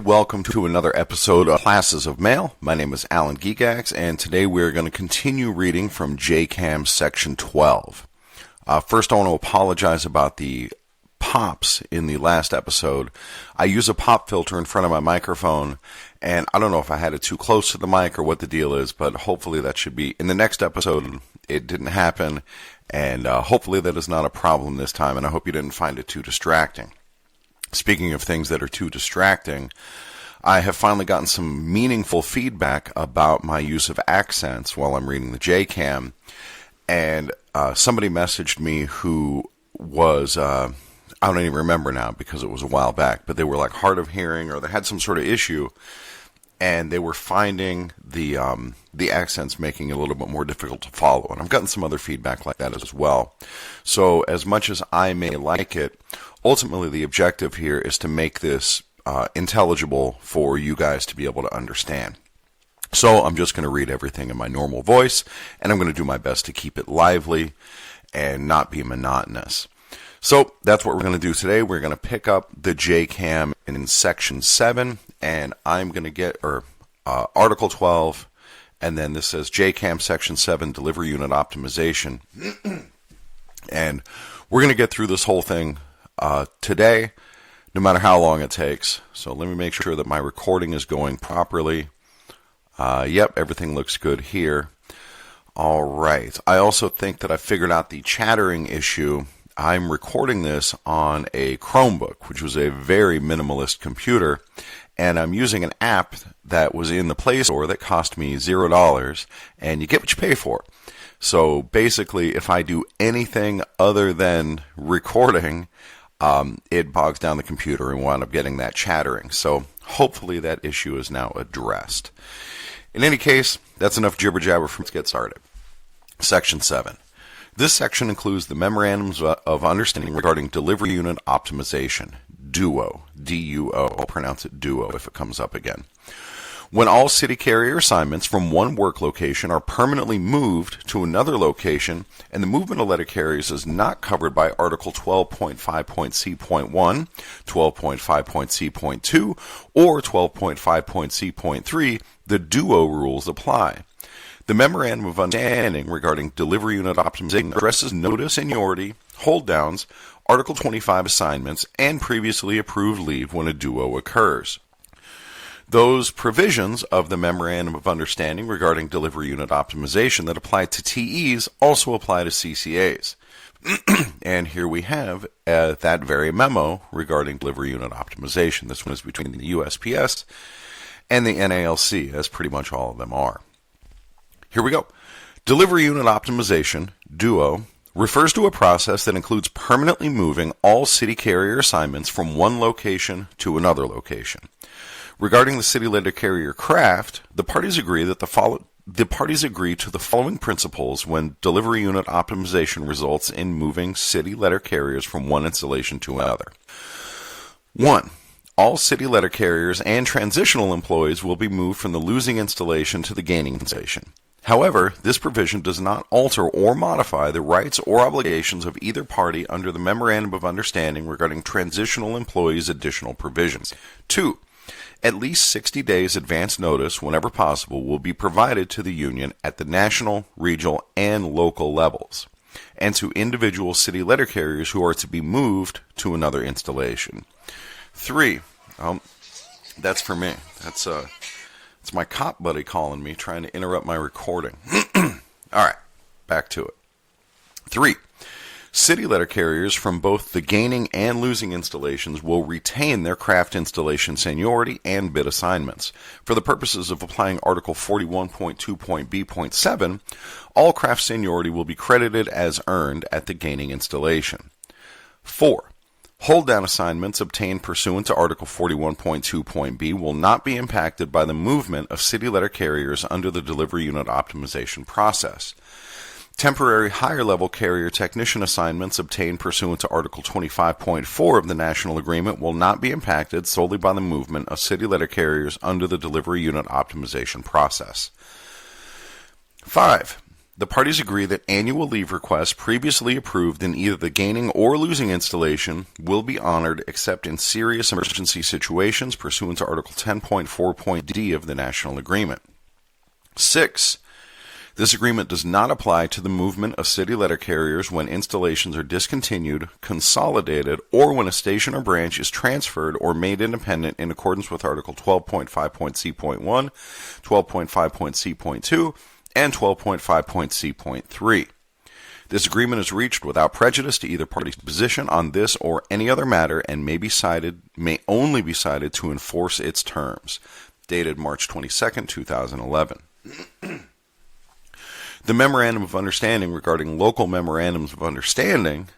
welcome to another episode of Classes of Mail. My name is Alan Geekax, and today we're going to continue reading from JCAM Section 12. First, I want to apologize about the pops in the last episode. I use a pop filter in front of my microphone, and I don't know if I had it too close to the mic or what the deal is, but hopefully that should be... In the next episode, it didn't happen, and hopefully that is not a problem this time, and I hope you didn't find it too distracting. Speaking of things that are too distracting, I have finally gotten some meaningful feedback about my use of accents while I'm reading the JCAM, and somebody messaged me who was, I don't even remember now because it was a while back, but they were like hard of hearing or they had some sort of issue, and they were finding the accents making it a little bit more difficult to follow. And I've gotten some other feedback like that as well. So as much as I may like it, ultimately the objective here is to make this intelligible for you guys to be able to understand. So I'm just going to read everything in my normal voice, and I'm going to do my best to keep it lively and not be monotonous. So that's what we're going to do today. We're going to pick up the JCAM in Section 7, and I'm going to get Article 12, and then this says JCAM Section 7, Delivery Unit Optimization. And we're going to get through this whole thing today, no matter how long it takes. So let me make sure that my recording is going properly. Yep, everything looks good here. All right. I also think that I figured out the chattering issue. I'm recording this on a Chromebook, which was a very minimalist computer, and I'm using an app that was in the Play Store that cost me $0, and you get what you pay for. So basically, if I do anything other than recording, it bogs down the computer and wind up getting that chattering. So hopefully that issue is now addressed. In any case, that's enough jibber jabber for me to get started. Section 7. This section includes the Memorandums of Understanding regarding Delivery Unit Optimization, DUO, D-U-O. I'll pronounce it DUO if it comes up again. When all city carrier assignments from one work location are permanently moved to another location, and the movement of letter carriers is not covered by Article 12.5.C.1, 12.5.C.2, or 12.5.C.3, the DUO rules apply. The Memorandum of Understanding regarding Delivery Unit Optimization addresses notice seniority, hold downs, Article 25 assignments, and previously approved leave when a DUO occurs. Those provisions of the Memorandum of Understanding regarding Delivery Unit Optimization that apply to TEs also apply to CCAs. And here we have that very memo regarding Delivery Unit Optimization. This one is between the USPS and the NALC, as pretty much all of them are. Here we go. Delivery Unit Optimization, DUO, refers to a process that includes permanently moving all city carrier assignments from one location to another location. Regarding the city letter carrier craft, the parties agree to the following principles when delivery unit optimization results in moving city letter carriers from one installation to another. 1. All city letter carriers and transitional employees will be moved from the losing installation to the gaining installation. However, this provision does not alter or modify the rights or obligations of either party under the Memorandum of Understanding regarding transitional employees' additional provisions. 2. At least 60 days advance notice, whenever possible, will be provided to the union at the national, regional, and local levels, and to individual city letter carriers who are to be moved to another installation. 3. That's for me. It's my cop buddy calling me, trying to interrupt my recording. All right, back to it. 3. City letter carriers from both the gaining and losing installations will retain their craft installation seniority and bid assignments. For the purposes of applying Article 41.2.B.7, all craft seniority will be credited as earned at the gaining installation. 4. Hold-down assignments obtained pursuant to Article 41.2.B will not be impacted by the movement of city letter carriers under the delivery unit optimization process. Temporary higher-level carrier technician assignments obtained pursuant to Article 25.4 of the National Agreement will not be impacted solely by the movement of city letter carriers under the delivery unit optimization process. 5. The parties agree that annual leave requests previously approved in either the gaining or losing installation will be honored except in serious emergency situations pursuant to Article 10.4.d of the National Agreement. 6. This agreement does not apply to the movement of city letter carriers when installations are discontinued, consolidated, or when a station or branch is transferred or made independent in accordance with Article 12.5.c.1, 12.5.c.2, and 12.5.c.3. This agreement is reached without prejudice to either party's position on this or any other matter and may only be cited to enforce its terms. Dated March 22, 2011. The Memorandum of Understanding regarding local memorandums of understanding,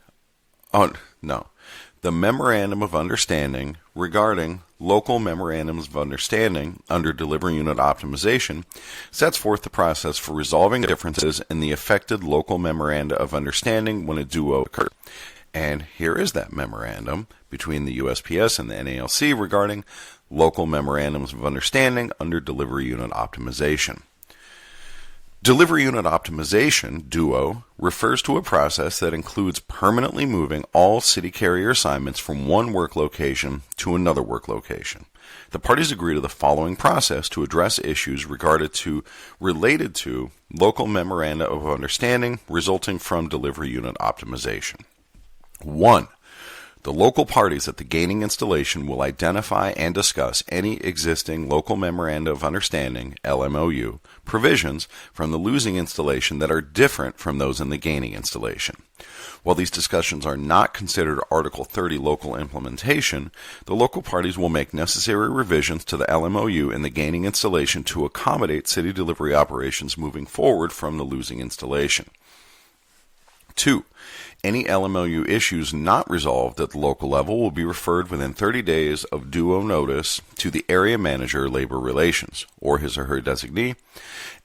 the Memorandum of Understanding regarding local memorandums of understanding under delivery unit optimization sets forth the process for resolving differences in the affected local memoranda of understanding when a duo occurs. And here is that memorandum between the USPS and the NALC regarding local memorandums of understanding under delivery unit optimization. Delivery unit optimization, DUO, refers to a process that includes permanently moving all city carrier assignments from one work location to another work location. The parties agree to the following process to address issues related to local memoranda of understanding resulting from delivery unit optimization. 1. The local parties at the gaining installation will identify and discuss any existing local memoranda of understanding, LMOU, provisions from the losing installation that are different from those in the gaining installation. While these discussions are not considered Article 30 local implementation, the local parties will make necessary revisions to the LMOU in the gaining installation to accommodate city delivery operations moving forward from the losing installation. 2. Any LMOU issues not resolved at the local level will be referred within 30 days of DUO notice to the Area Manager Labor Relations, or his or her designee,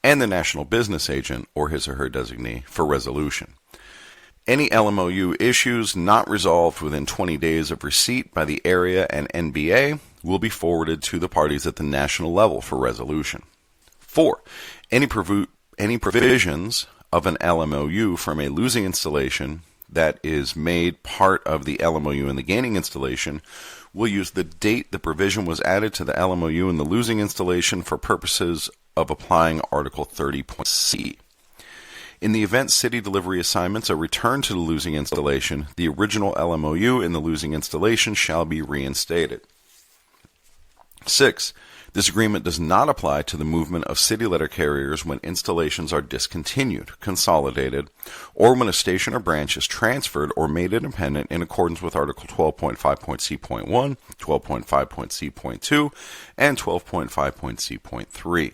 and the National Business Agent, or his or her designee, for resolution. Any LMOU issues not resolved within 20 days of receipt by the Area and NBA will be forwarded to the parties at the national level for resolution. 4. Any provisions of an LMOU from a losing installation that is made part of the LMOU in the gaining installation will use the date the provision was added to the LMOU in the losing installation for purposes of applying Article 30.c. In the event city delivery assignments are returned to the losing installation, the original LMOU in the losing installation shall be reinstated. 6. This agreement does not apply to the movement of city letter carriers when installations are discontinued, consolidated, or when a station or branch is transferred or made independent in accordance with Article 12.5.c.1, 12.5.c.2, and 12.5.c.3.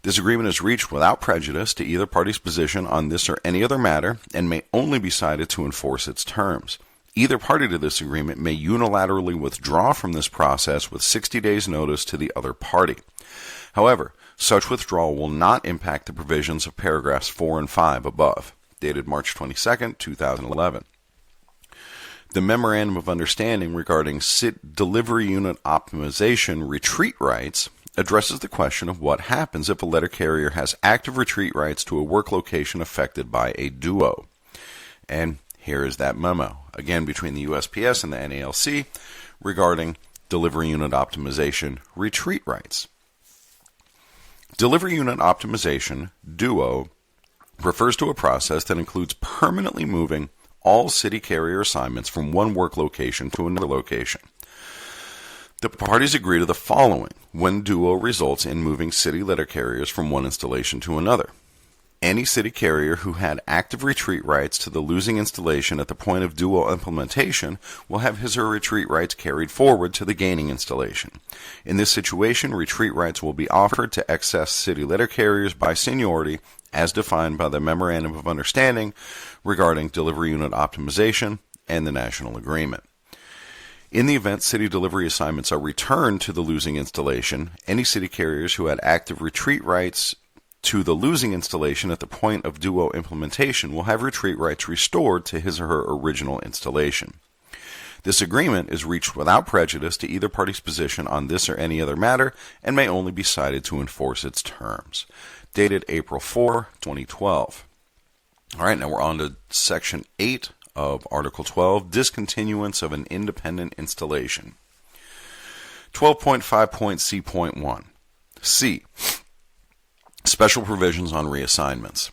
This agreement is reached without prejudice to either party's position on this or any other matter and may only be cited to enforce its terms. Either party to this agreement may unilaterally withdraw from this process with 60 days' notice to the other party. However, such withdrawal will not impact the provisions of paragraphs 4 and 5 above, dated March 22, 2011. The Memorandum of Understanding regarding delivery unit optimization retreat rights addresses the question of what happens if a letter carrier has active retreat rights to a work location affected by a duo. And here is that memo, again between the USPS and the NALC, regarding delivery unit optimization retreat rights. Delivery unit optimization, DUO, refers to a process that includes permanently moving all city carrier assignments from one work location to another location. The parties agree to the following when DUO results in moving city letter carriers from one installation to another. Any city carrier who had active retreat rights to the losing installation at the point of DUO implementation will have his or her retreat rights carried forward to the gaining installation. In this situation, retreat rights will be offered to excess city letter carriers by seniority as defined by the Memorandum of Understanding regarding delivery unit optimization and the National Agreement. In the event city delivery assignments are returned to the losing installation, any city carriers who had active retreat rights to the losing installation at the point of DUO implementation will have retreat rights restored to his or her original installation. This agreement is reached without prejudice to either party's position on this or any other matter and may only be cited to enforce its terms. Dated April 4, 2012. All right, now we're on to Section 8 of Article 12, discontinuance of an independent installation. 12.5.C.1. C. Special provisions on reassignments.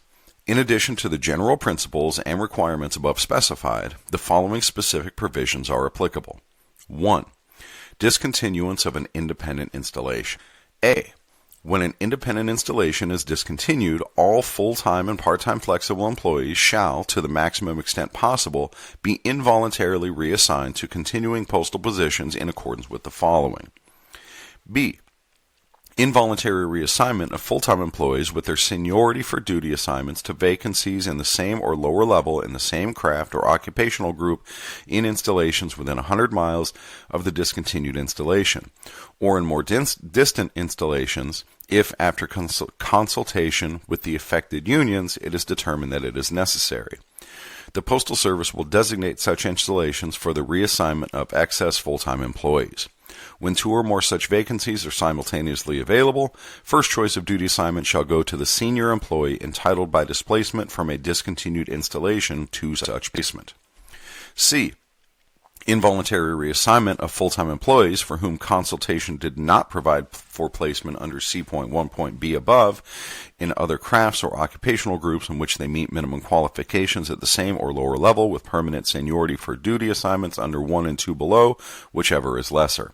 In addition to the general principles and requirements above specified, the following specific provisions are applicable. 1. Discontinuance of an independent installation. A. When an independent installation is discontinued, all full-time and part-time flexible employees shall, to the maximum extent possible, be involuntarily reassigned to continuing postal positions in accordance with the following. B. Involuntary reassignment of full-time employees with their seniority for duty assignments to vacancies in the same or lower level in the same craft or occupational group in installations within 100 miles of the discontinued installation, or in more distant installations if, after consultation with the affected unions, it is determined that it is necessary. The Postal Service will designate such installations for the reassignment of excess full-time employees. When two or more such vacancies are simultaneously available, first choice of duty assignment shall go to the senior employee entitled by displacement from a discontinued installation to such placement. C. Involuntary reassignment of full-time employees for whom consultation did not provide for placement under C.1.B above in other crafts or occupational groups in which they meet minimum qualifications at the same or lower level with permanent seniority for duty assignments under 1 and 2 below, whichever is lesser.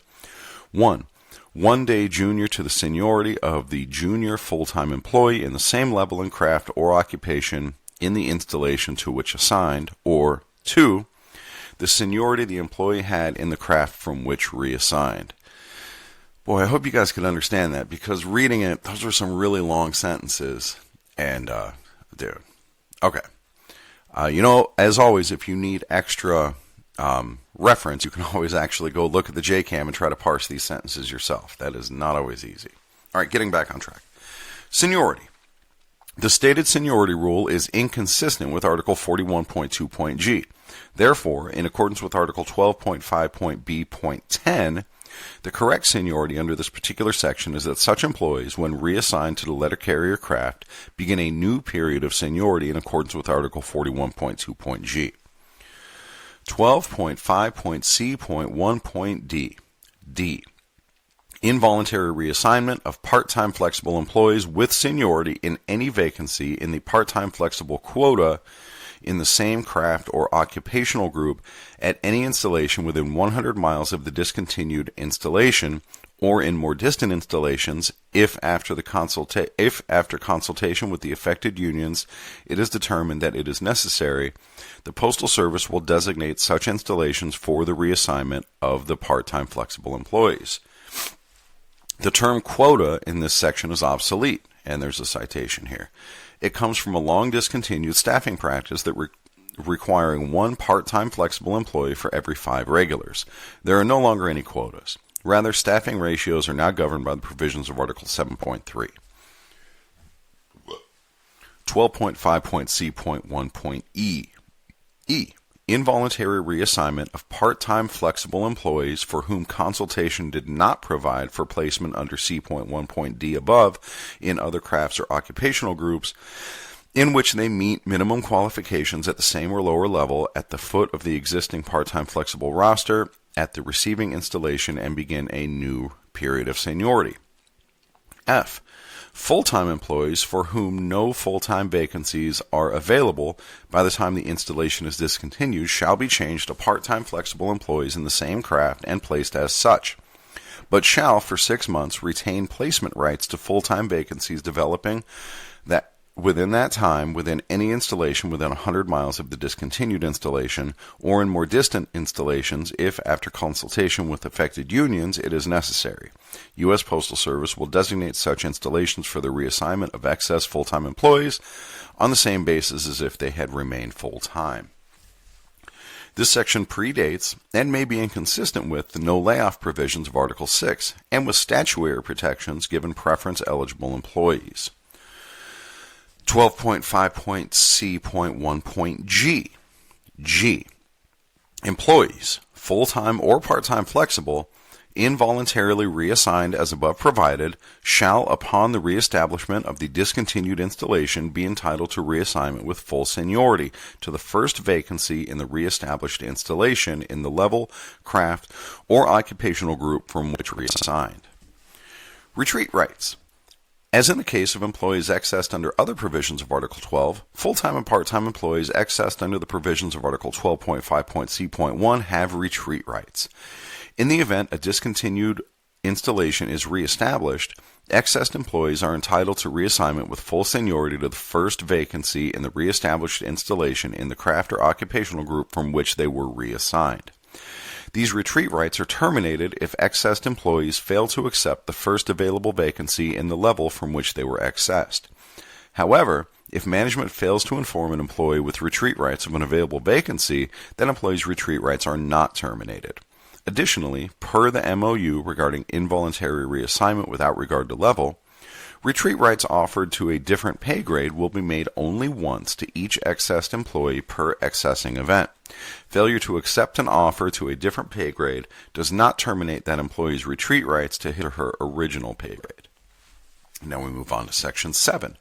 1. 1 day junior to the seniority of the junior full-time employee in the same level in craft or occupation in the installation to which assigned, or 2. The seniority the employee had in the craft from which reassigned. Boy, I hope you guys can understand that, because reading it, those are some really long sentences. And, dude. Okay. As always, if you need extra reference, you can always actually go look at the JCAM and try to parse these sentences yourself. That is not always easy. All right, getting back on track. Seniority. The stated seniority rule is inconsistent with Article 41.2.G. Therefore, in accordance with Article 12.5.B.10, the correct seniority under this particular section is that such employees, when reassigned to the letter carrier craft, begin a new period of seniority in accordance with Article 41.2.G. 12.5.C.1.D. D. Involuntary reassignment of part-time flexible employees with seniority in any vacancy in the part-time flexible quota in the same craft or occupational group at any installation within 100 miles of the discontinued installation, or in more distant installations if after consultation with the affected unions it is determined that it is necessary. The Postal Service will designate such installations for the reassignment of the part-time flexible employees. The term quota in this section is obsolete, and there's a citation here. It comes from a long discontinued staffing practice that requiring one part-time flexible employee for every 5 regulars. There are no longer any quotas. Rather, staffing ratios are now governed by the provisions of Article 7.3. 12.5.C.1.E. E. Involuntary reassignment of part-time flexible employees for whom consultation did not provide for placement under C.1.D above in other crafts or occupational groups in which they meet minimum qualifications at the same or lower level at the foot of the existing part-time flexible roster at the receiving installation and begin a new period of seniority. F. Full-time employees for whom no full-time vacancies are available by the time the installation is discontinued shall be changed to part-time flexible employees in the same craft and placed as such, but shall for 6 months retain placement rights to full-time vacancies developing that within that time within any installation within 100 miles of the discontinued installation, or in more distant installations if, after consultation with affected unions, it is necessary. U.S. Postal Service will designate such installations for the reassignment of excess full-time employees on the same basis as if they had remained full-time. This section predates and may be inconsistent with the no layoff provisions of Article 6 and with statutory protections given preference-eligible employees. 12.5.C.1.G. G. Employees, full-time or part-time flexible, involuntarily reassigned as above provided, shall, upon the reestablishment of the discontinued installation, be entitled to reassignment with full seniority to the first vacancy in the reestablished installation in the level, craft, or occupational group from which reassigned. Retreat rights. As in the case of employees accessed under other provisions of Article 12, full-time and part-time employees accessed under the provisions of Article 12.5.c.1 have retreat rights. In the event a discontinued installation is reestablished, accessed employees are entitled to reassignment with full seniority to the first vacancy in the reestablished installation in the craft or occupational group from which they were reassigned. These retreat rights are terminated if accessed employees fail to accept the first available vacancy in the level from which they were accessed. However, if management fails to inform an employee with retreat rights of an available vacancy, that employee's retreat rights are not terminated. Additionally, per the MOU regarding involuntary reassignment without regard to level, retreat rights offered to a different pay grade will be made only once to each accessed employee per accessing event. Failure to accept an offer to a different pay grade does not terminate that employee's retreat rights to his or her original pay grade. Now we move on to Section 7,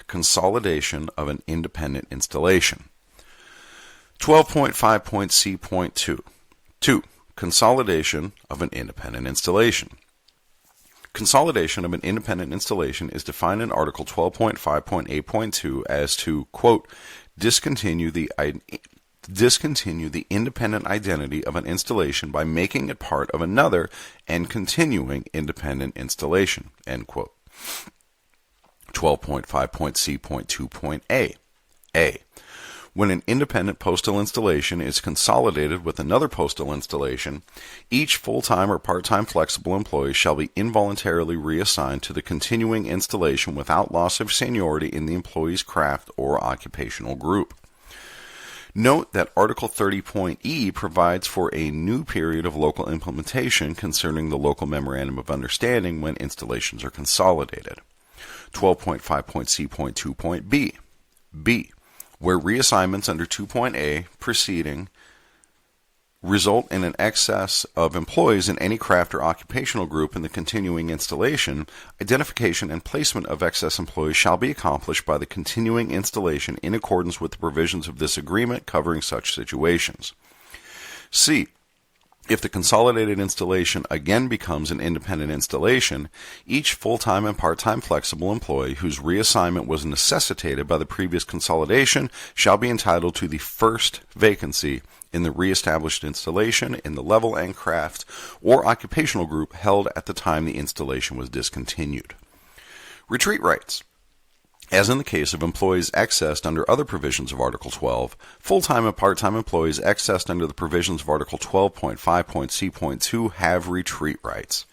consolidation of an independent installation. 12.5.c.2. 2. Consolidation of an independent installation. Consolidation of an independent installation is defined in Article 12.5.8.2 as to, quote, discontinue the independent identity of an installation by making it part of another and continuing independent installation, end quote. 12.5.c.2.a. A. When an independent postal installation is consolidated with another postal installation, each full-time or part-time flexible employee shall be involuntarily reassigned to the continuing installation without loss of seniority in the employee's craft or occupational group. Note that Article 30.e provides for a new period of local implementation concerning the local memorandum of understanding when installations are consolidated. 12.5.c.2.b. B. Where reassignments under 2.a preceding result in an excess of employees in any craft or occupational group in the continuing installation, identification and placement of excess employees shall be accomplished by the continuing installation in accordance with the provisions of this agreement covering such situations. C. If the consolidated installation again becomes an independent installation, each full-time and part-time flexible employee whose reassignment was necessitated by the previous consolidation shall be entitled to the first vacancy in the reestablished installation in the level and craft or occupational group held at the time the installation was discontinued. Retreat rights. As in the case of employees accessed under other provisions of Article 12, full-time and part-time employees accessed under the provisions of Article 12.5.c.2 have retreat rights.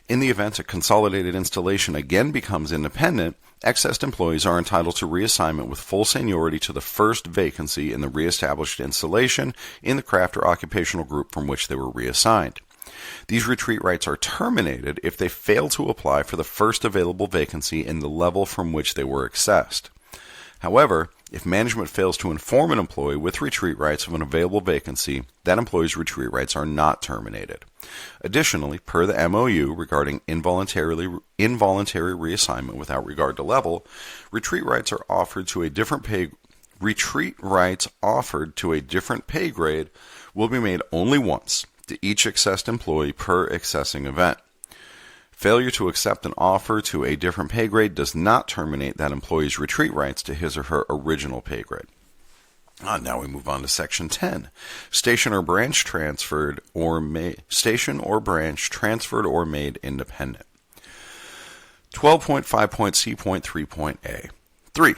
In the event a consolidated installation again becomes independent, accessed employees are entitled to reassignment with full seniority to the first vacancy in the reestablished installation in the craft or occupational group from which they were reassigned. These retreat rights are terminated if they fail to apply for the first available vacancy in the level from which they were accessed. However, if management fails to inform an employee with retreat rights of an available vacancy, that employee's retreat rights are not terminated. Additionally, per the MOU regarding involuntary reassignment without regard to level, retreat rights offered to a different pay grade will be made only once to each accessed employee per accessing event. Failure to accept an offer to a different pay grade does not terminate that employee's retreat rights to his or her original pay grade. Now we move on to Section 10. Station or branch transferred or made independent. 12.5.c.3.a. 3.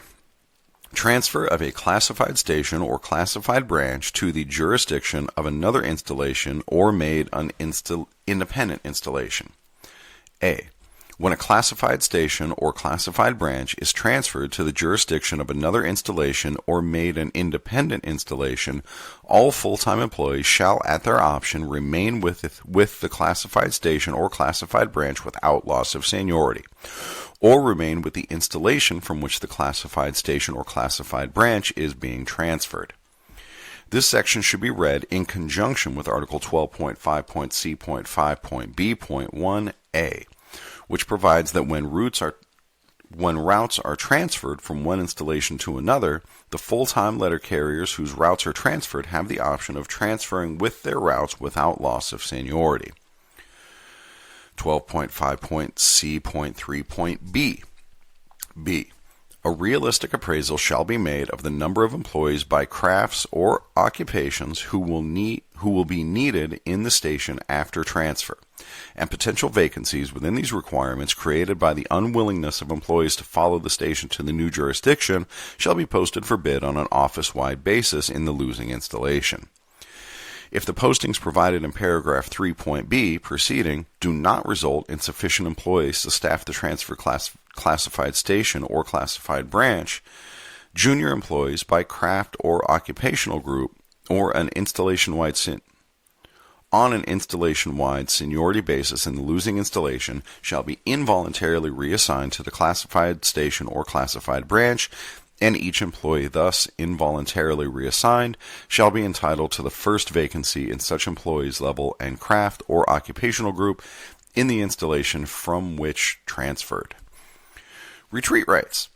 Transfer of a classified station or classified branch to the jurisdiction of another installation or made an independent installation. A. When a classified station or classified branch is transferred to the jurisdiction of another installation or made an independent installation, all full-time employees shall at their option remain with the classified station or classified branch without loss of seniority, or remain with the installation from which the classified station or classified branch is being transferred. This section should be read in conjunction with Article 12.5.C.5.B.1a, which provides that when routes are transferred from one installation to another, the full-time letter carriers whose routes are transferred have the option of transferring with their routes without loss of seniority. 12.5.C.3.B. B. A realistic appraisal shall be made of the number of employees by crafts or occupations who will be needed in the station after transfer, and potential vacancies within these requirements created by the unwillingness of employees to follow the station to the new jurisdiction shall be posted for bid on an office-wide basis in the losing installation. If the postings provided in paragraph 3.b preceding do not result in sufficient employees to staff the transfer classified station or classified branch, junior employees by craft or occupational group or on an installation-wide seniority basis in the losing installation shall be involuntarily reassigned to the classified station or classified branch, and each employee thus involuntarily reassigned shall be entitled to the first vacancy in such employee's level and craft or occupational group in the installation from which transferred. Retreat rights.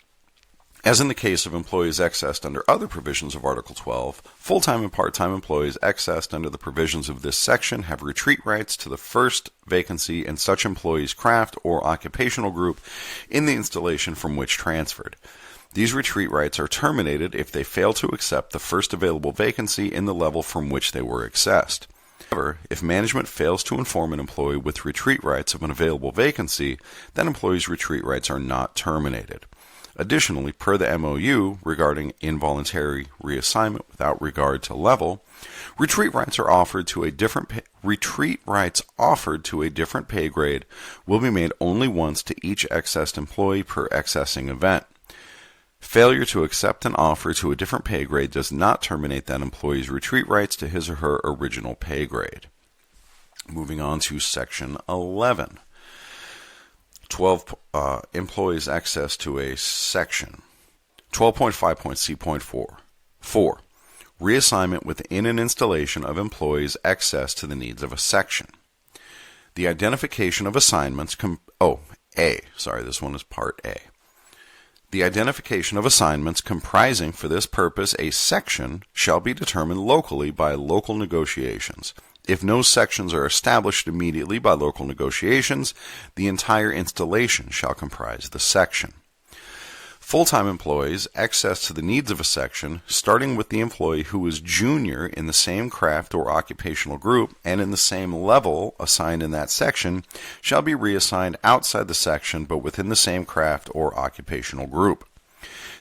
As in the case of employees accessed under other provisions of Article 12, full-time and part-time employees accessed under the provisions of this section have retreat rights to the first vacancy in such employee's craft or occupational group in the installation from which transferred. These retreat rights are terminated if they fail to accept the first available vacancy in the level from which they were accessed. However, if management fails to inform an employee with retreat rights of an available vacancy, that employee's retreat rights are not terminated. Additionally, per the MOU regarding involuntary reassignment without regard to level, retreat rights offered to a different pay grade will be made only once to each accessed employee per accessing event. Failure to accept an offer to a different pay grade does not terminate that employee's retreat rights to his or her original pay grade. Moving on to Section 11. 12 employees access to a section. 12.5.C.4. 4. Reassignment within an installation of employees access to the needs of a section. The identification of assignments this one is Part A. The identification of assignments comprising for this purpose a section shall be determined locally by local negotiations. If no sections are established immediately by local negotiations, the entire installation shall comprise the section. Full-time employees access to the needs of a section, starting with the employee who is junior in the same craft or occupational group and in the same level assigned in that section, shall be reassigned outside the section but within the same craft or occupational group.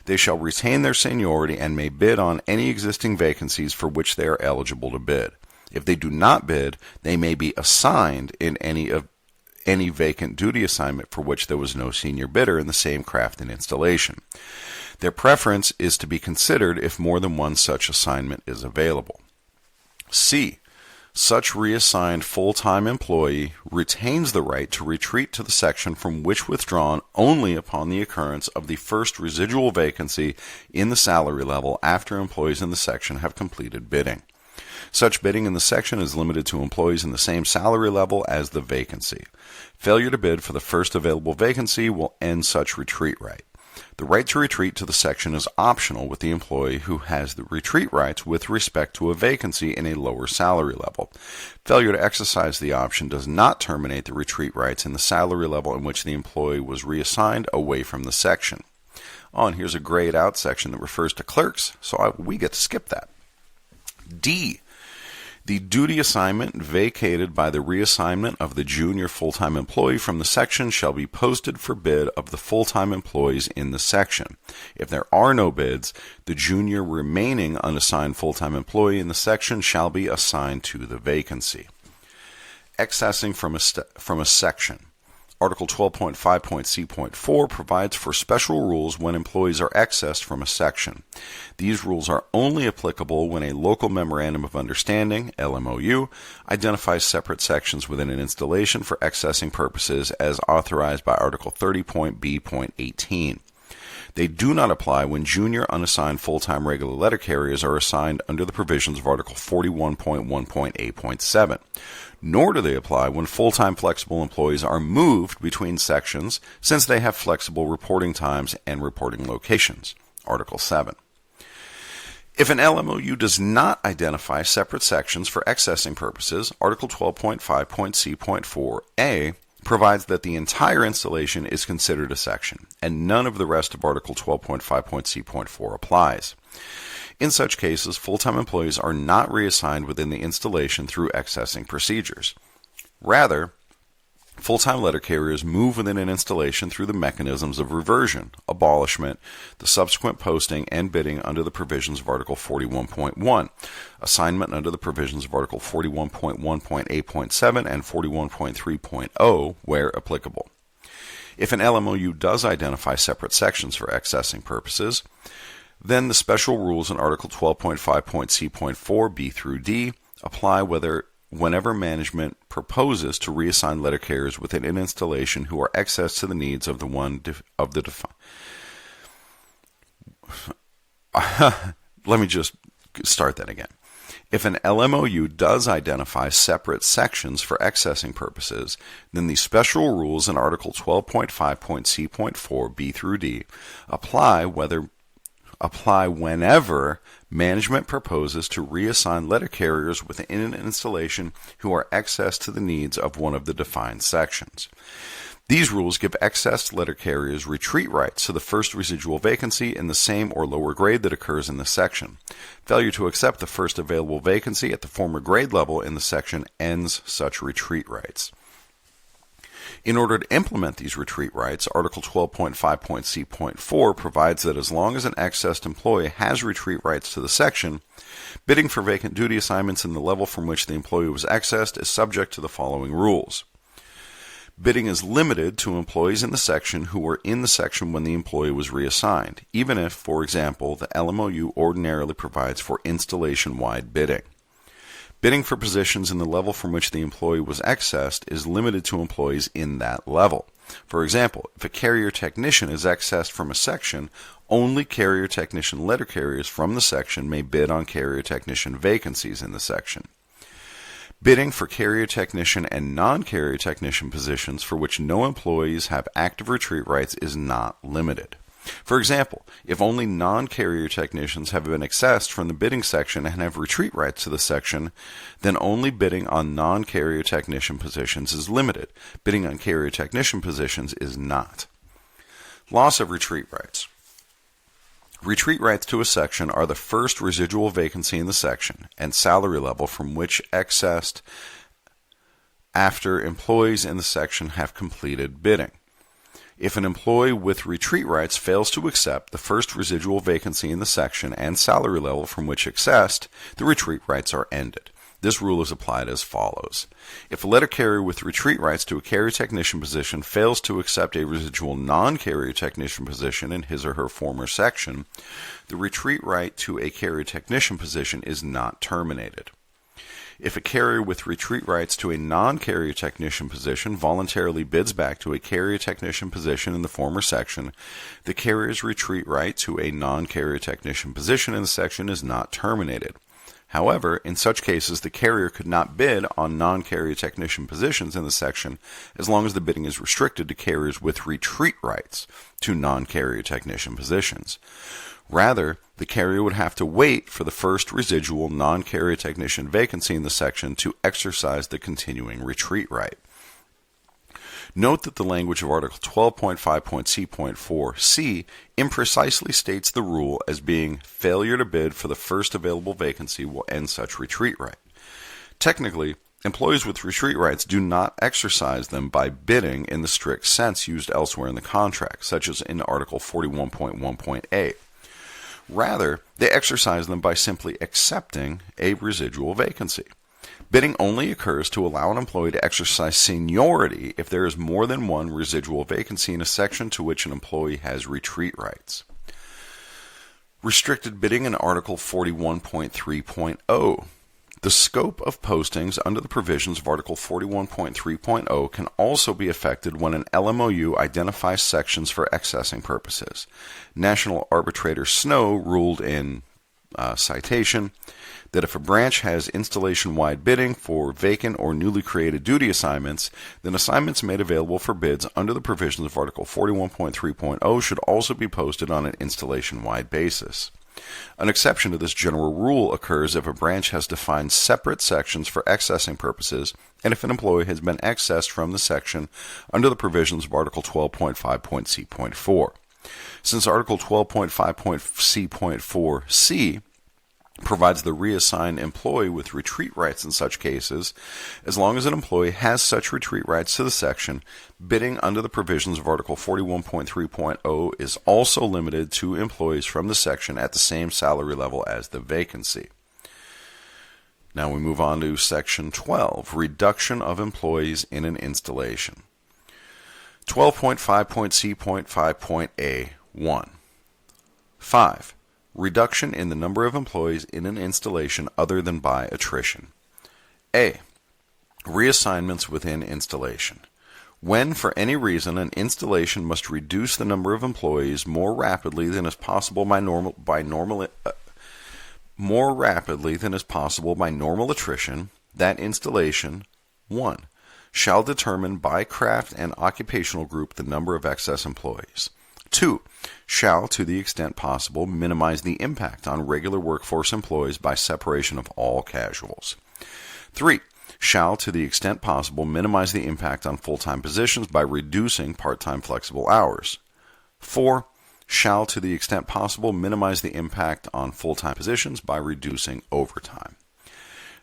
They shall retain their seniority and may bid on any existing vacancies for which they are eligible to bid. If they do not bid, they may be assigned in any vacant duty assignment for which there was no senior bidder in the same craft and installation. Their preference is to be considered if more than one such assignment is available. C. Such reassigned full-time employee retains the right to retreat to the section from which withdrawn only upon the occurrence of the first residual vacancy in the salary level after employees in the section have completed bidding. Such bidding in the section is limited to employees in the same salary level as the vacancy. Failure to bid for the first available vacancy will end such retreat right. The right to retreat to the section is optional with the employee who has the retreat rights with respect to a vacancy in a lower salary level. Failure to exercise the option does not terminate the retreat rights in the salary level in which the employee was reassigned away from the section. And here's a grayed out section that refers to clerks, so we get to skip that. D. The duty assignment vacated by the reassignment of the junior full-time employee from the section shall be posted for bid of the full-time employees in the section. If there are no bids, the junior remaining unassigned full-time employee in the section shall be assigned to the vacancy. Accessing from a section. Article 12.5.C.4 provides for special rules when employees are accessed from a section. These rules are only applicable when a local memorandum of understanding, LMOU, identifies separate sections within an installation for accessing purposes as authorized by Article 30.B.18. They do not apply when junior unassigned full-time regular letter carriers are assigned under the provisions of Article 41.1.8.7. Nor do they apply when full-time flexible employees are moved between sections, since they have flexible reporting times and reporting locations. Article 7. If an LMOU does not identify separate sections for accessing purposes, Article 12.5.C.4a provides that the entire installation is considered a section, and none of the rest of Article 12.5.C.4 applies. In such cases, full-time employees are not reassigned within the installation through accessing procedures. Rather, full-time letter carriers move within an installation through the mechanisms of reversion, abolishment, the subsequent posting and bidding under the provisions of Article 41.1, assignment under the provisions of Article 41.1.8.7 and 41.3.0 where applicable. If an LMOU does identify separate sections for accessing purposes, then the special rules in Article 12.5.C.4 B through D apply whenever management proposes to reassign letter carriers within an installation who are excess to the needs of the defined. Let me just start that again. If an LMOU does identify separate sections for accessing purposes, then the special rules in Article 12.5.C.4 B through D apply whenever management proposes to reassign letter carriers within an installation who are excess to the needs of one of the defined sections. These rules give excess letter carriers retreat rights to the first residual vacancy in the same or lower grade that occurs in the section. Failure to accept the first available vacancy at the former grade level in the section ends such retreat rights. In order to implement these retreat rights, Article 12.5.C.4 provides that as long as an accessed employee has retreat rights to the section, bidding for vacant duty assignments in the level from which the employee was accessed is subject to the following rules. Bidding is limited to employees in the section who were in the section when the employee was reassigned, even if, for example, the LMOU ordinarily provides for installation-wide bidding. Bidding for positions in the level from which the employee was accessed is limited to employees in that level. For example, if a carrier technician is accessed from a section, only carrier technician letter carriers from the section may bid on carrier technician vacancies in the section. Bidding for carrier technician and non-carrier technician positions for which no employees have active retreat rights is not limited. For example, if only non-carrier technicians have been accessed from the bidding section and have retreat rights to the section, then only bidding on non-carrier technician positions is limited. Bidding on carrier technician positions is not. Loss of retreat rights. Retreat rights to a section are the first residual vacancy in the section and salary level from which accessed after employees in the section have completed bidding. If an employee with retreat rights fails to accept the first residual vacancy in the section and salary level from which accessed, the retreat rights are ended. This rule is applied as follows. If a letter carrier with retreat rights to a carrier technician position fails to accept a residual non-carrier technician position in his or her former section, the retreat right to a carrier technician position is not terminated. If a carrier with retreat rights to a non-carrier technician position voluntarily bids back to a carrier technician position in the former section, the carrier's retreat right to a non-carrier technician position in the section is not terminated. However, in such cases, the carrier could not bid on non-carrier technician positions in the section as long as the bidding is restricted to carriers with retreat rights to non-carrier technician positions. Rather, the carrier would have to wait for the first residual non-carrier technician vacancy in the section to exercise the continuing retreat right. Note that the language of Article 12.5.C.4c imprecisely states the rule as being failure to bid for the first available vacancy will end such retreat right. Technically, employees with retreat rights do not exercise them by bidding in the strict sense used elsewhere in the contract, such as in Article 41.1.8. Rather, they exercise them by simply accepting a residual vacancy. Bidding only occurs to allow an employee to exercise seniority if there is more than one residual vacancy in a section to which an employee has retreat rights. Restricted bidding in Article 41.3.0. The scope of postings under the provisions of Article 41.3.0 can also be affected when an LMOU identifies sections for accessing purposes. National Arbitrator Snow ruled in citation that if a branch has installation-wide bidding for vacant or newly created duty assignments, then assignments made available for bids under the provisions of Article 41.3.0 should also be posted on an installation-wide basis. An exception to this general rule occurs if a branch has defined separate sections for accessing purposes and if an employee has been accessed from the section under the provisions of Article 12.5.c.4. Since Article 12.5.c.4c provides the reassigned employee with retreat rights in such cases, as long as an employee has such retreat rights to the section, bidding under the provisions of Article 41.3.0 is also limited to employees from the section at the same salary level as the vacancy. Now we move on to Section 12, Reduction of Employees in an Installation. 12.5.c.5.a.1. 5. Reduction in the number of employees in an installation other than by attrition. A. Reassignments within installation. When, for any reason, an installation must reduce the number of employees more rapidly than is possible by normal attrition, that installation 1. Shall determine by craft and occupational group the number of excess employees. 2. Shall, to the extent possible, minimize the impact on regular workforce employees by separation of all casuals. 3. Shall, to the extent possible, minimize the impact on full-time positions by reducing part-time flexible hours. 4. Shall, to the extent possible, minimize the impact on full-time positions by reducing overtime.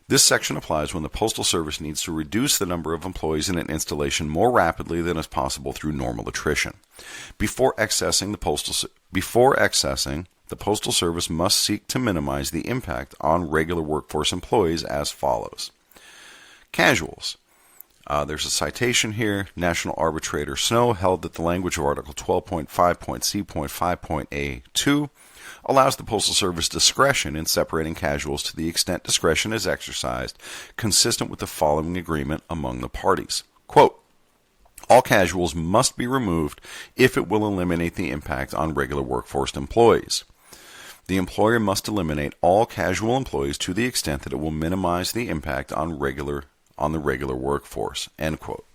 This section applies when the Postal Service needs to reduce the number of employees in an installation more rapidly than is possible through normal attrition. Before accessing, the Postal Service must seek to minimize the impact on regular workforce employees as follows. Casuals. There's a citation here. National Arbitrator Snow held that the language of Article 12.5.c.5.a.2 allows the Postal Service discretion in separating casuals to the extent discretion is exercised, consistent with the following agreement among the parties. Quote, all casuals must be removed if it will eliminate the impact on regular workforce employees. The employer must eliminate all casual employees to the extent that it will minimize the impact on the regular workforce. End quote.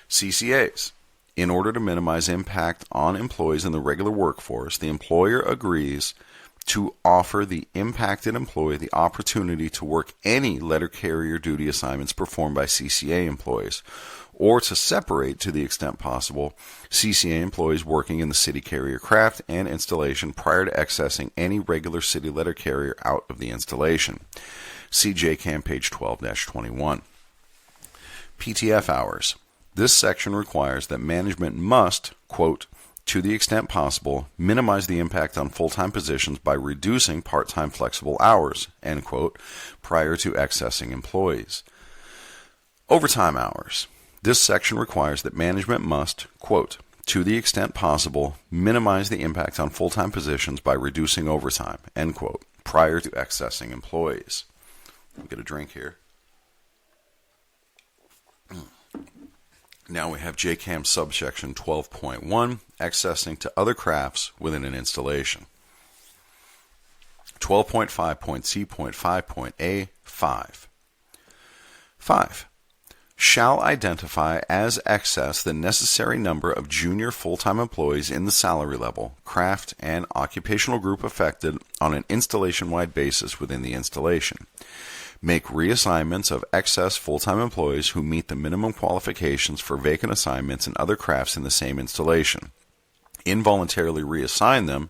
CCAs. In order to minimize impact on employees in the regular workforce, the employer agrees to offer the impacted employee the opportunity to work any letter carrier duty assignments performed by CCA employees, or to separate, to the extent possible, CCA employees working in the city carrier craft and installation prior to accessing any regular city letter carrier out of the installation. See JCAM page 12-21. PTF hours. This section requires that management must, quote, to the extent possible, minimize the impact on full-time positions by reducing part-time flexible hours, end quote, prior to accessing employees. Overtime hours. This section requires that management must, quote, to the extent possible, minimize the impact on full-time positions by reducing overtime, end quote, prior to accessing employees. Let me get a drink here. Now we have JCAM subsection 12.1, accessing to other crafts within an installation. 12.5.c.5.a.5. 5. Shall identify as excess the necessary number of junior full-time employees in the salary level, craft, and occupational group affected on an installation-wide basis within the installation. Make reassignments of excess full-time employees who meet the minimum qualifications for vacant assignments and other crafts in the same installation. Involuntarily reassign them,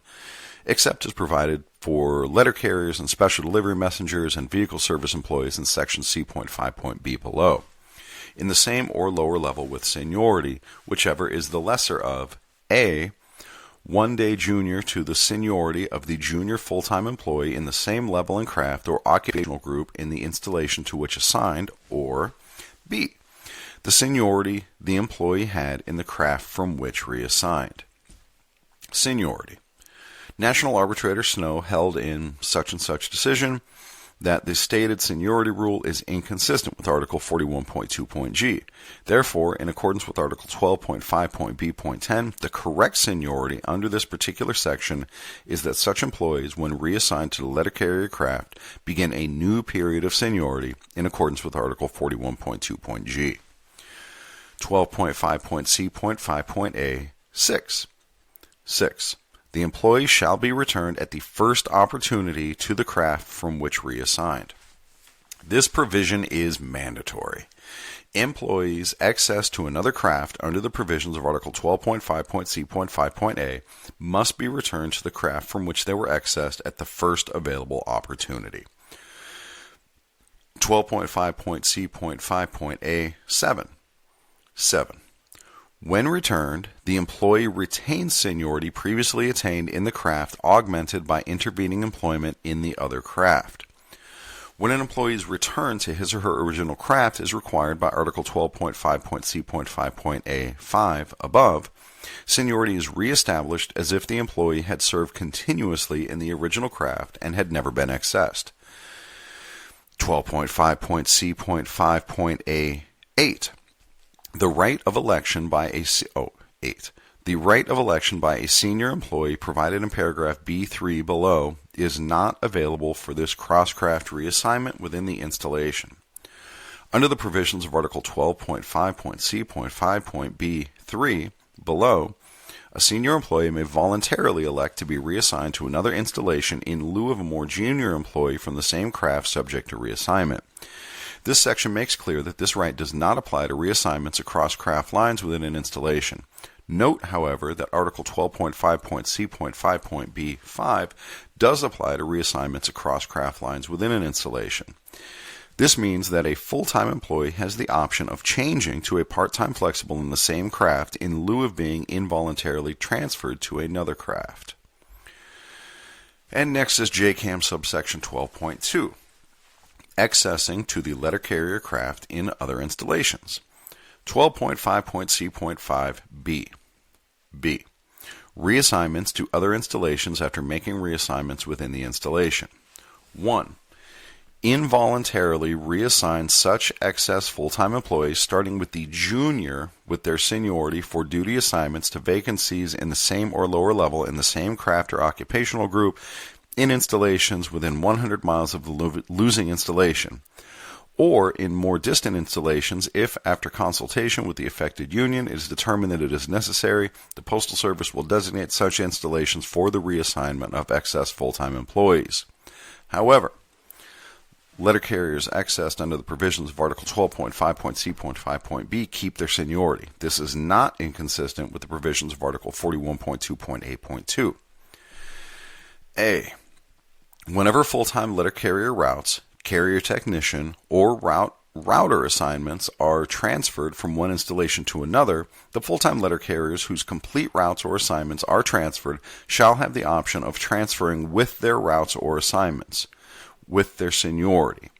except as provided for letter carriers and special delivery messengers and vehicle service employees in section C.5.b below. In the same or lower level with seniority, whichever is the lesser of A. 1 day junior to the seniority of the junior full-time employee in the same level and craft or occupational group in the installation to which assigned, or B. the seniority the employee had in the craft from which reassigned. Seniority. National Arbitrator Snow held in such and such decision that the stated seniority rule is inconsistent with Article 41.2.g. Therefore, in accordance with Article 12.5.b.10, the correct seniority under this particular section is that such employees, when reassigned to the letter carrier craft, begin a new period of seniority in accordance with Article 41.2.g. 12.5.c.5.a 6. 6. The employee shall be returned at the first opportunity to the craft from which reassigned. This provision is mandatory. Employees accessed to another craft under the provisions of Article 12.5.c.5.a must be returned to the craft from which they were accessed at the first available opportunity. 12.5.c.5.a 7. 7. When returned, the employee retains seniority previously attained in the craft, augmented by intervening employment in the other craft. When an employee's return to his or her original craft is required by Article 12.5.c.5.a 5 above, seniority is reestablished as if the employee had served continuously in the original craft and had never been accessed. 12.5.c.5.a 8. The right of election by a senior employee provided in paragraph B3 below is not available for this cross-craft reassignment within the installation. Under the provisions of Article 12.5.c.5.b3 below, a senior employee may voluntarily elect to be reassigned to another installation in lieu of a more junior employee from the same craft subject to reassignment. This section makes clear that this right does not apply to reassignments across craft lines within an installation. Note, however, that Article 12.5.c.5.b5 does apply to reassignments across craft lines within an installation. This means that a full-time employee has the option of changing to a part-time flexible in the same craft in lieu of being involuntarily transferred to another craft. And next is JCAM subsection 12.2. Accessing to the letter carrier craft in other installations. 12.5.c.5b. B. Reassignments to other installations after making reassignments within the installation. 1. Involuntarily reassign such excess full-time employees starting with the junior with their seniority for duty assignments to vacancies in the same or lower level in the same craft or occupational group in installations within 100 miles of the losing installation, or in more distant installations if, after consultation with the affected union, it is determined that it is necessary, the Postal Service will designate such installations for the reassignment of excess full-time employees. However, letter carriers accessed under the provisions of Article 12.5.c.5.b keep their seniority. This is not inconsistent with the provisions of Article 41.2.8.2. A. Whenever full-time letter carrier routes, carrier technician, or router assignments are transferred from one installation to another, the full-time letter carriers whose complete routes or assignments are transferred shall have the option of transferring with their routes or assignments, with their seniority.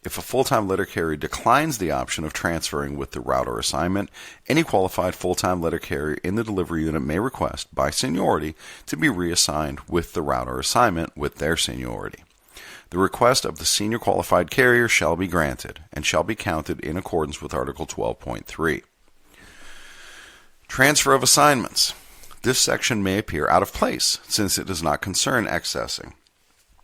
If a full-time letter carrier declines the option of transferring with the route or assignment, any qualified full-time letter carrier in the delivery unit may request, by seniority, to be reassigned with the route or assignment with their seniority. The request of the senior qualified carrier shall be granted, and shall be counted in accordance with Article 12.3. Transfer of assignments. This section may appear out of place, since it does not concern accessing.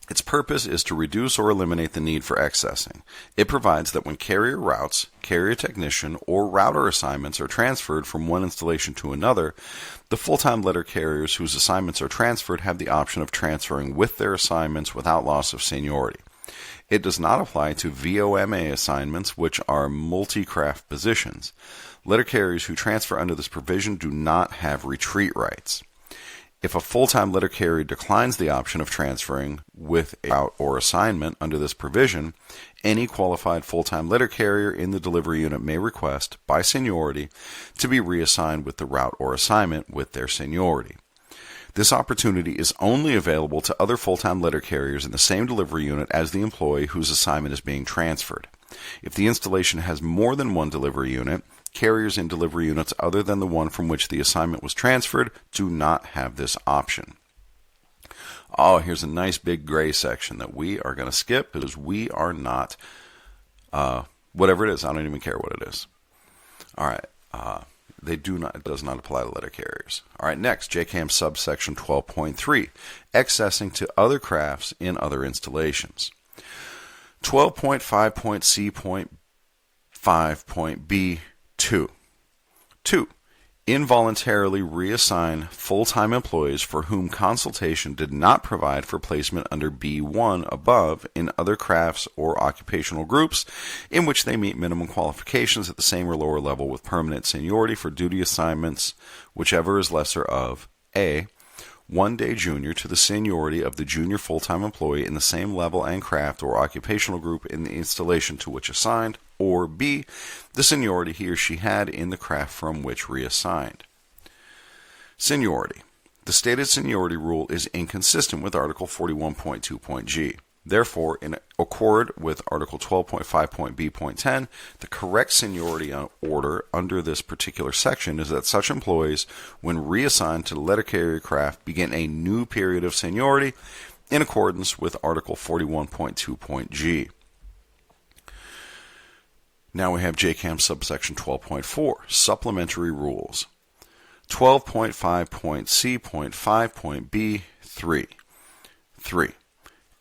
Its purpose is to reduce or eliminate the need for accessing. It provides that when carrier routes, carrier technician, or router assignments are transferred from one installation to another, the full-time letter carriers whose assignments are transferred have the option of transferring with their assignments without loss of seniority. It does not apply to VOMA assignments, which are multi-craft positions. Letter carriers who transfer under this provision do not have retreat rights. If a full-time letter carrier declines the option of transferring with a route or assignment under this provision, any qualified full-time letter carrier in the delivery unit may request, by seniority, to be reassigned with the route or assignment with their seniority. This opportunity is only available to other full-time letter carriers in the same delivery unit as the employee whose assignment is being transferred. If the installation has more than one delivery unit, carriers in delivery units other than the one from which the assignment was transferred do not have this option. Oh, here's a nice big gray section that we are going to skip because we are not, whatever it is, I don't even care what it is. All right. It does not apply to letter carriers. All right, next, JCAM subsection 12.3, accessing to other crafts in other installations. 12.5.C.5.B2. 2. Involuntarily reassign full-time employees for whom consultation did not provide for placement under B1 above in other crafts or occupational groups in which they meet minimum qualifications at the same or lower level with permanent seniority for duty assignments, whichever is lesser of A. 1 day junior to the seniority of the junior full-time employee in the same level and craft or occupational group in the installation to which assigned, or B, the seniority he or she had in the craft from which reassigned. Seniority. The stated seniority rule is inconsistent with Article 41.2.g. Therefore, in accord with Article 12.5.b.10, the correct seniority order under this particular section is that such employees, when reassigned to the letter carrier craft, begin a new period of seniority in accordance with Article 41.2.g. Now we have JCAM subsection 12.4, supplementary rules. 12.5.C.5.B3. 3.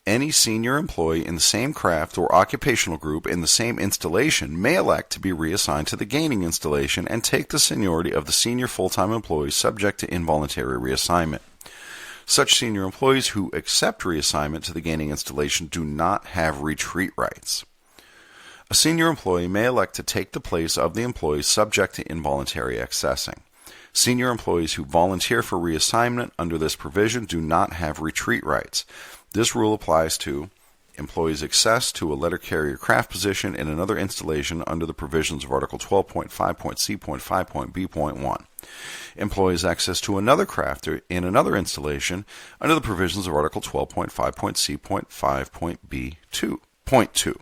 Any senior employee in the same craft or occupational group in the same installation may elect to be reassigned to the gaining installation and take the seniority of the senior full-time employee subject to involuntary reassignment. Such senior employees who accept reassignment to the gaining installation do not have retreat rights. A senior employee may elect to take the place of the employee subject to involuntary accessing. Senior employees who volunteer for reassignment under this provision do not have retreat rights. This rule applies to employees' access to a letter carrier craft position in another installation under the provisions of Article 12.5.C.5.B.1. Employees' access to another craft in another installation under the provisions of Article 12.5.C.5.B.2.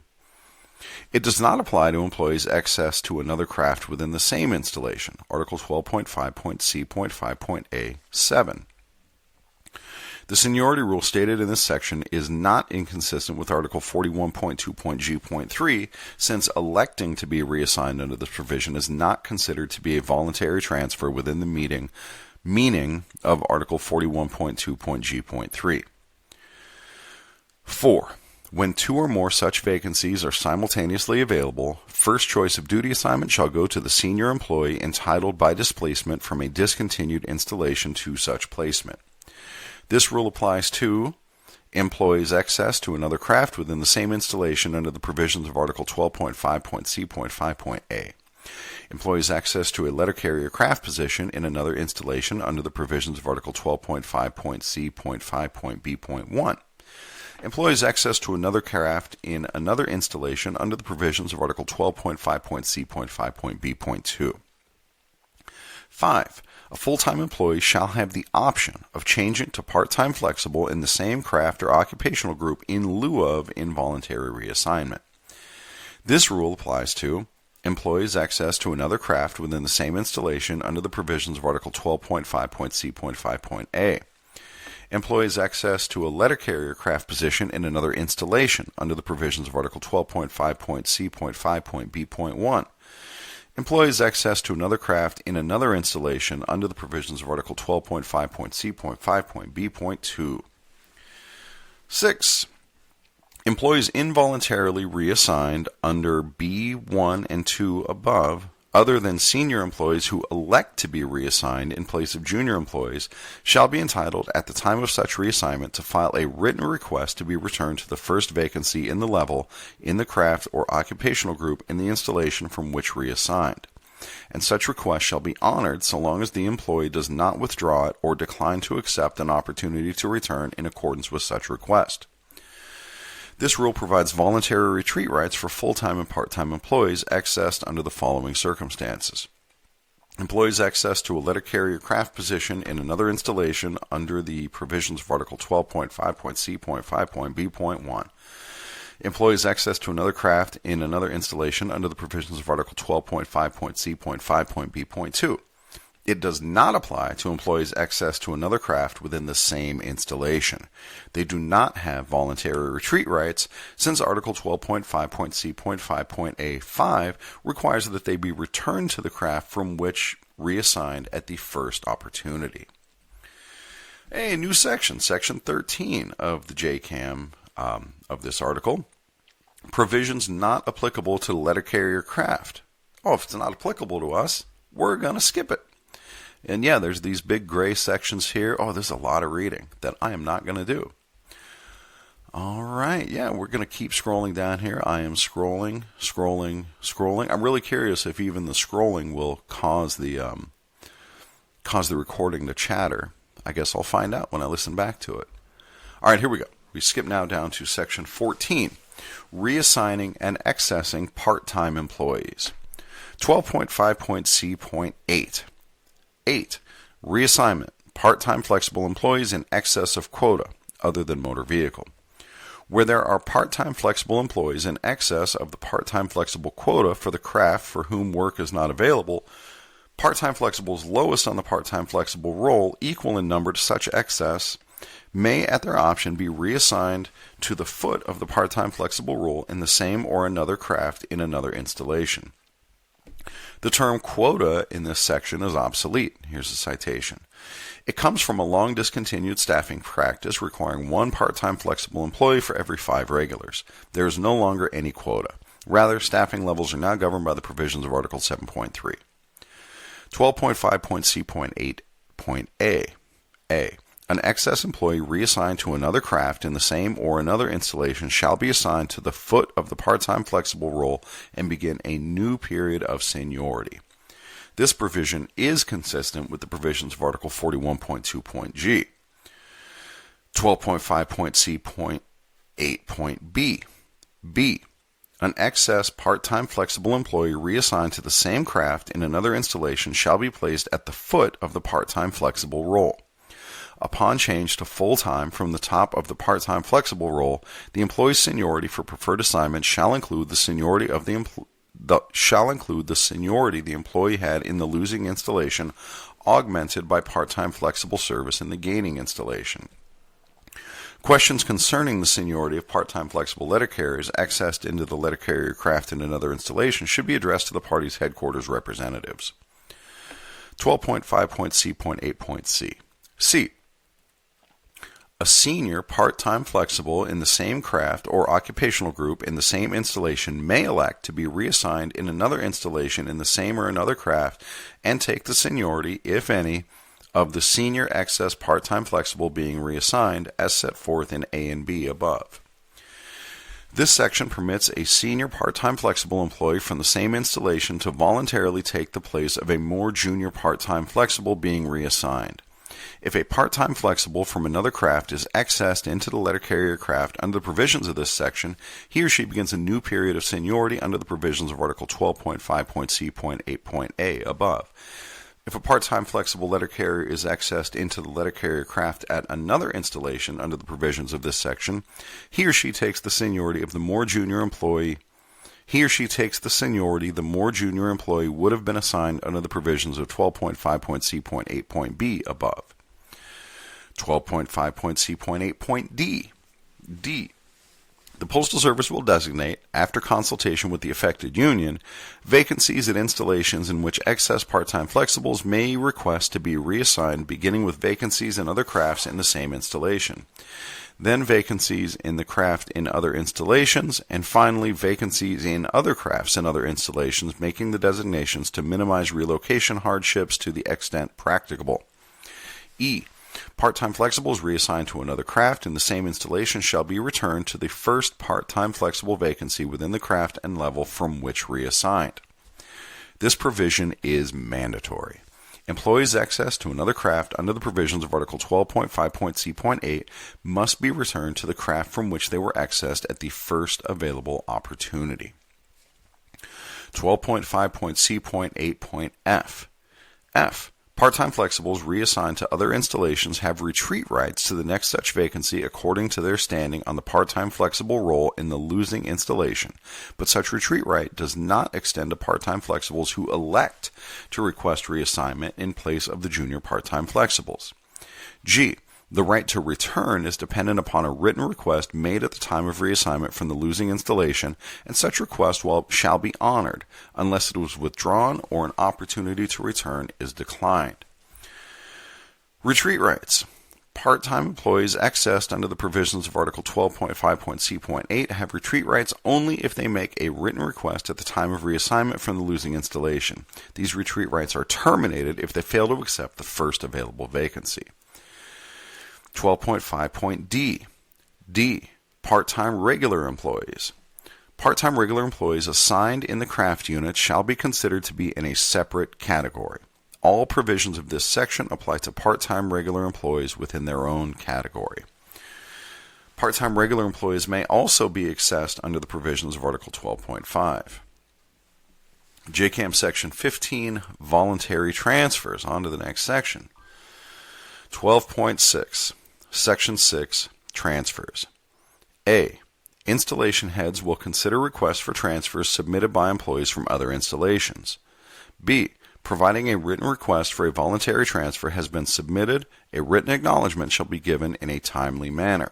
It does not apply to employees' access to another craft within the same installation, Article 12.5.C.5.A7. The seniority rule stated in this section is not inconsistent with Article 41.2.G.3, since electing to be reassigned under this provision is not considered to be a voluntary transfer within the meaning of Article 41.2.G.3. 4. When 2 or more such vacancies are simultaneously available, first choice of duty assignment shall go to the senior employee entitled by displacement from a discontinued installation to such placement. This rule applies to employees' access to another craft within the same installation under the provisions of Article 12.5.C.5.A. Employees' access to a letter carrier craft position in another installation under the provisions of Article 12.5.C.5.B.1. Employees' access to another craft in another installation under the provisions of Article 12.5.C.5.B.2. 5. A full-time employee shall have the option of changing to part-time flexible in the same craft or occupational group in lieu of involuntary reassignment. This rule applies to employees' access to another craft within the same installation under the provisions of Article 12.5.C.5.A. Employees' access to a letter carrier craft position in another installation under the provisions of Article 12.5.C.5.B.1. Employees' access to another craft in another installation under the provisions of Article 12.5.C.5.B.2. 6. Employees involuntarily reassigned under B1 and 2 above, other than senior employees who elect to be reassigned in place of junior employees, shall be entitled at the time of such reassignment to file a written request to be returned to the first vacancy in the level, in the craft or occupational group in the installation from which reassigned. And such request shall be honored so long as the employee does not withdraw it or decline to accept an opportunity to return in accordance with such request. This rule provides voluntary retreat rights for full-time and part-time employees accessed under the following circumstances. Employees' access to a letter carrier craft position in another installation under the provisions of Article 12.5.C.5.B.1. Employees' access to another craft in another installation under the provisions of Article 12.5.C.5.B.2. It does not apply to employees' access to another craft within the same installation. They do not have voluntary retreat rights, since Article 12.5.c.5.a5 requires that they be returned to the craft from which reassigned at the first opportunity. A new section, Section 13 of the JCAM of this article. Provisions not applicable to letter carrier craft. Oh, if it's not applicable to us, we're going to skip it. And yeah, there's these big gray sections here. Oh, there's a lot of reading that I am not going to do. All right, yeah, we're going to keep scrolling down here. I am scrolling. I'm really curious if even the scrolling will cause the recording to chatter. I guess I'll find out when I listen back to it. All right, here we go. We skip now down to Section 14, reassigning and accessing part-time employees. 12.5.c.8. 8. Reassignment, part-time flexible employees in excess of quota, other than motor vehicle. Where there are part-time flexible employees in excess of the part-time flexible quota for the craft for whom work is not available, part-time flexibles lowest on the part-time flexible roll, equal in number to such excess, may at their option be reassigned to the foot of the part-time flexible roll in the same or another craft in another installation. The term quota in this section is obsolete. Here's a citation. It comes from a long discontinued staffing practice requiring one part-time flexible employee for every 5 regulars. There is no longer any quota. Rather, staffing levels are now governed by the provisions of Article 7.3. 12.5.c.8.a. An excess employee reassigned to another craft in the same or another installation shall be assigned to the foot of the part-time flexible roll and begin a new period of seniority. This provision is consistent with the provisions of Article 41.2.g. 12.5.c.8.b. B. An excess part-time flexible employee reassigned to the same craft in another installation shall be placed at the foot of the part-time flexible roll. Upon change to full-time from the top of the part-time flexible roll, the employee's seniority for preferred assignment shall include the seniority of the employee had in the losing installation, augmented by part-time flexible service in the gaining installation. Questions concerning the seniority of part-time flexible letter carriers accessed into the letter carrier craft in another installation should be addressed to the party's headquarters representatives. 12.5.c.8.c. C. A senior part-time flexible in the same craft or occupational group in the same installation may elect to be reassigned in another installation in the same or another craft and take the seniority, if any, of the senior excess part-time flexible being reassigned as set forth in A and B above. This section permits a senior part-time flexible employee from the same installation to voluntarily take the place of a more junior part-time flexible being reassigned. If a part-time flexible from another craft is accessed into the letter carrier craft under the provisions of this section, he or she begins a new period of seniority under the provisions of Article 12.5.c.8.a above. If a part-time flexible letter carrier is accessed into the letter carrier craft at another installation under the provisions of this section, he or she takes the seniority of the more junior employee. He or she takes the seniority the more junior employee would have been assigned under the provisions of 12.5.c.8.b above. 12.5.c.8.d. D. The Postal Service will designate, after consultation with the affected union, vacancies at installations in which excess part-time flexibles may request to be reassigned, beginning with vacancies in other crafts in the same installation, then vacancies in the craft in other installations, and finally vacancies in other crafts and other installations, making the designations to minimize relocation hardships to the extent practicable. E. Part-time flexibles reassigned to another craft in the same installation shall be returned to the first part-time flexible vacancy within the craft and level from which reassigned. This provision is mandatory. Employees access to another craft under the provisions of Article 12.5.c.8 must be returned to the craft from which they were accessed at the first available opportunity. 12.5.c.8.f. F. Part-time flexibles reassigned to other installations have retreat rights to the next such vacancy according to their standing on the part-time flexible roll in the losing installation, but such retreat right does not extend to part-time flexibles who elect to request reassignment in place of the junior part-time flexibles. G. The right to return is dependent upon a written request made at the time of reassignment from the losing installation, and such request shall be honored unless it was withdrawn or an opportunity to return is declined. Retreat rights. Part-time employees accessed under the provisions of Article 12.5.c.8 have retreat rights only if they make a written request at the time of reassignment from the losing installation. These retreat rights are terminated if they fail to accept the first available vacancy. 12.5.d. D. Part-time regular employees. Part-time regular employees assigned in the craft unit shall be considered to be in a separate category. All provisions of this section apply to part-time regular employees within their own category. Part-time regular employees may also be accessed under the provisions of Article 12.5. JCAM Section 15, Voluntary Transfers. On to the next section. 12.6. Section 6, Transfers. A. Installation heads will consider requests for transfers submitted by employees from other installations. B. Providing a written request for a voluntary transfer has been submitted, a written acknowledgment shall be given in a timely manner.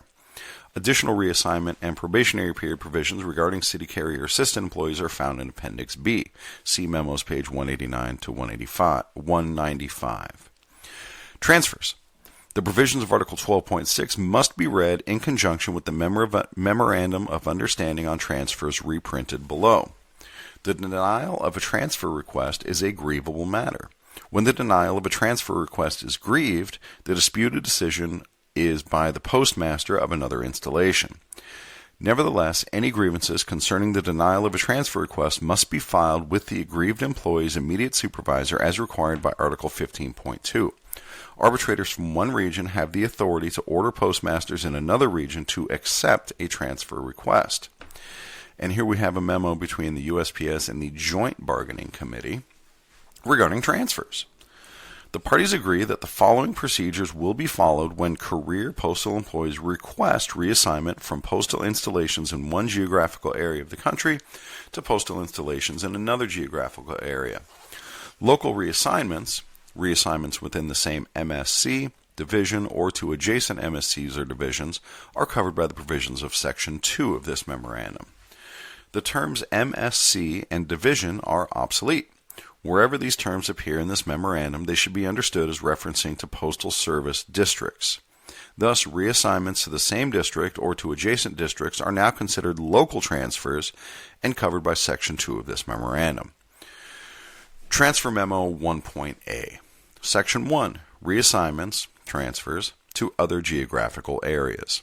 Additional reassignment and probationary period provisions regarding city carrier assistant employees are found in Appendix B. See memos page 189 to 195. Transfers. The provisions of Article 12.6 must be read in conjunction with the Memorandum of Understanding on Transfers reprinted below. The denial of a transfer request is a grievable matter. When the denial of a transfer request is grieved, the disputed decision is by the postmaster of another installation. Nevertheless, any grievances concerning the denial of a transfer request must be filed with the aggrieved employee's immediate supervisor as required by Article 15.2. Arbitrators from one region have the authority to order postmasters in another region to accept a transfer request. And here we have a memo between the USPS and the Joint Bargaining Committee regarding transfers. The parties agree that the following procedures will be followed when career postal employees request reassignment from postal installations in one geographical area of the country to postal installations in another geographical area. Local reassignments within the same MSC, division, or to adjacent MSCs or divisions are covered by the provisions of Section 2 of this memorandum. The terms MSC and division are obsolete. Wherever these terms appear in this memorandum, they should be understood as referencing to Postal Service districts. Thus, reassignments to the same district or to adjacent districts are now considered local transfers and covered by Section 2 of this memorandum. Transfer Memo 1.A. Section 1. Reassignments, transfers, to other geographical areas.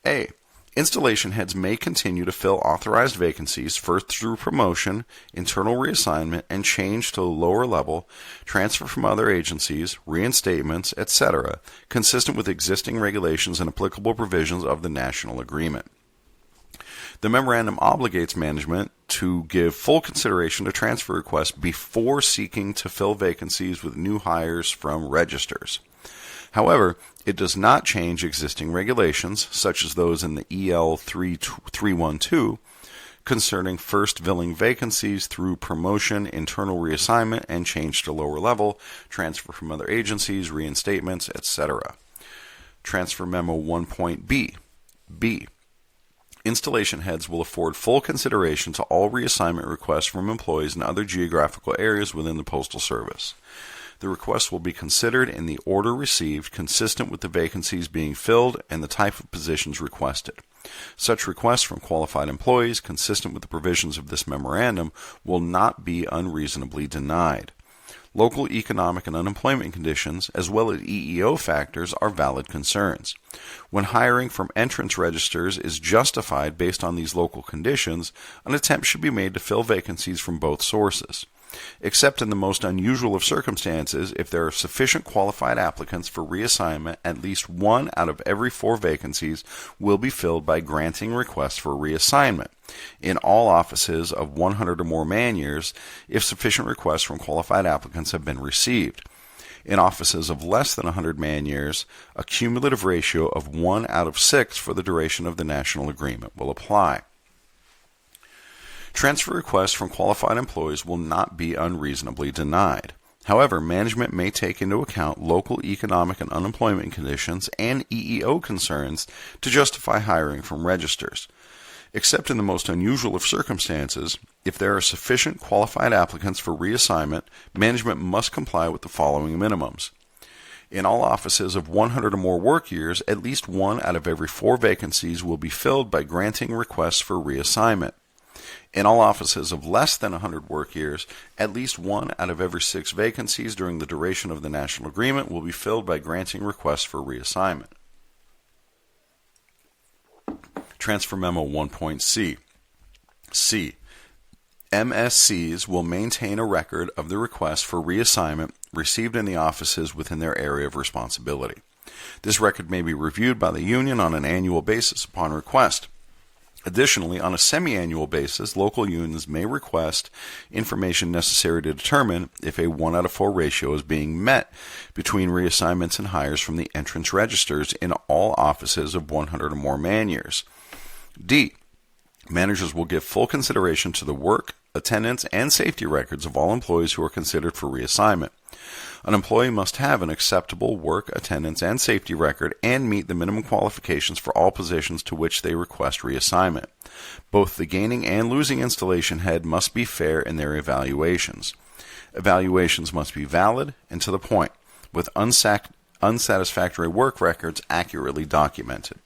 A. Installation heads may continue to fill authorized vacancies first through promotion, internal reassignment, and change to a lower level, transfer from other agencies, reinstatements, etc., consistent with existing regulations and applicable provisions of the national agreement. The memorandum obligates management to give full consideration to transfer requests before seeking to fill vacancies with new hires from registers. However, it does not change existing regulations, such as those in the EL 312, concerning first filling vacancies through promotion, internal reassignment, and change to lower level, transfer from other agencies, reinstatements, etc. Transfer Memo 1.B. B. Installation heads will afford full consideration to all reassignment requests from employees in other geographical areas within the Postal Service. The requests will be considered in the order received, consistent with the vacancies being filled and the type of positions requested. Such requests from qualified employees, consistent with the provisions of this memorandum, will not be unreasonably denied. Local economic and unemployment conditions, as well as EEO factors, are valid concerns. When hiring from entrance registers is justified based on these local conditions, an attempt should be made to fill vacancies from both sources. Except in the most unusual of circumstances, if there are sufficient qualified applicants for reassignment, at least 1 out of every 4 vacancies will be filled by granting requests for reassignment in all offices of 100 or more man-years if sufficient requests from qualified applicants have been received. In offices of less than 100 man-years, a cumulative ratio of 1 out of 6 for the duration of the national agreement will apply. Transfer requests from qualified employees will not be unreasonably denied. However, management may take into account local economic and unemployment conditions and EEO concerns to justify hiring from registers. Except in the most unusual of circumstances, if there are sufficient qualified applicants for reassignment, management must comply with the following minimums. In all offices of 100 or more work years, at least 1 out of every 4 vacancies will be filled by granting requests for reassignment. In all offices of less than 100 work years, at least 1 out of every 6 vacancies during the duration of the national agreement will be filled by granting requests for reassignment. Transfer Memo 1.c. C. MSCs will maintain a record of the requests for reassignment received in the offices within their area of responsibility. This record may be reviewed by the union on an annual basis upon request. Additionally, on a semi-annual basis, local unions may request information necessary to determine if a 1 out of 4 ratio is being met between reassignments and hires from the entrance registers in all offices of 100 or more man-years. D. Managers will give full consideration to the work, attendance, and safety records of all employees who are considered for reassignment. An employee must have an acceptable work, attendance, and safety record and meet the minimum qualifications for all positions to which they request reassignment. Both the gaining and losing installation head must be fair in their evaluations. Evaluations must be valid and to the point, with unsatisfactory work records accurately documented.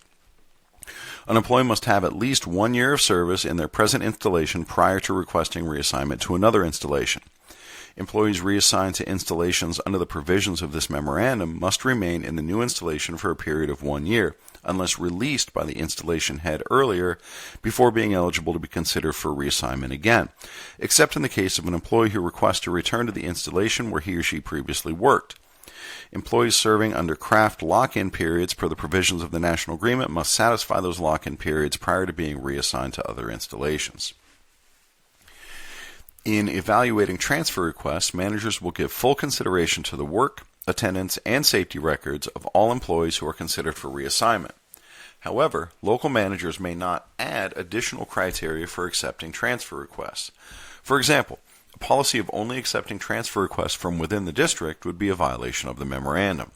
An employee must have at least 1 year of service in their present installation prior to requesting reassignment to another installation. Employees reassigned to installations under the provisions of this memorandum must remain in the new installation for a period of 1 year, unless released by the installation head earlier before being eligible to be considered for reassignment again, except in the case of an employee who requests to return to the installation where he or she previously worked. Employees serving under craft lock-in periods per the provisions of the national agreement must satisfy those lock-in periods prior to being reassigned to other installations. In evaluating transfer requests, managers will give full consideration to the work, attendance, and safety records of all employees who are considered for reassignment. However, local managers may not add additional criteria for accepting transfer requests. For example, a policy of only accepting transfer requests from within the district would be a violation of the memorandum.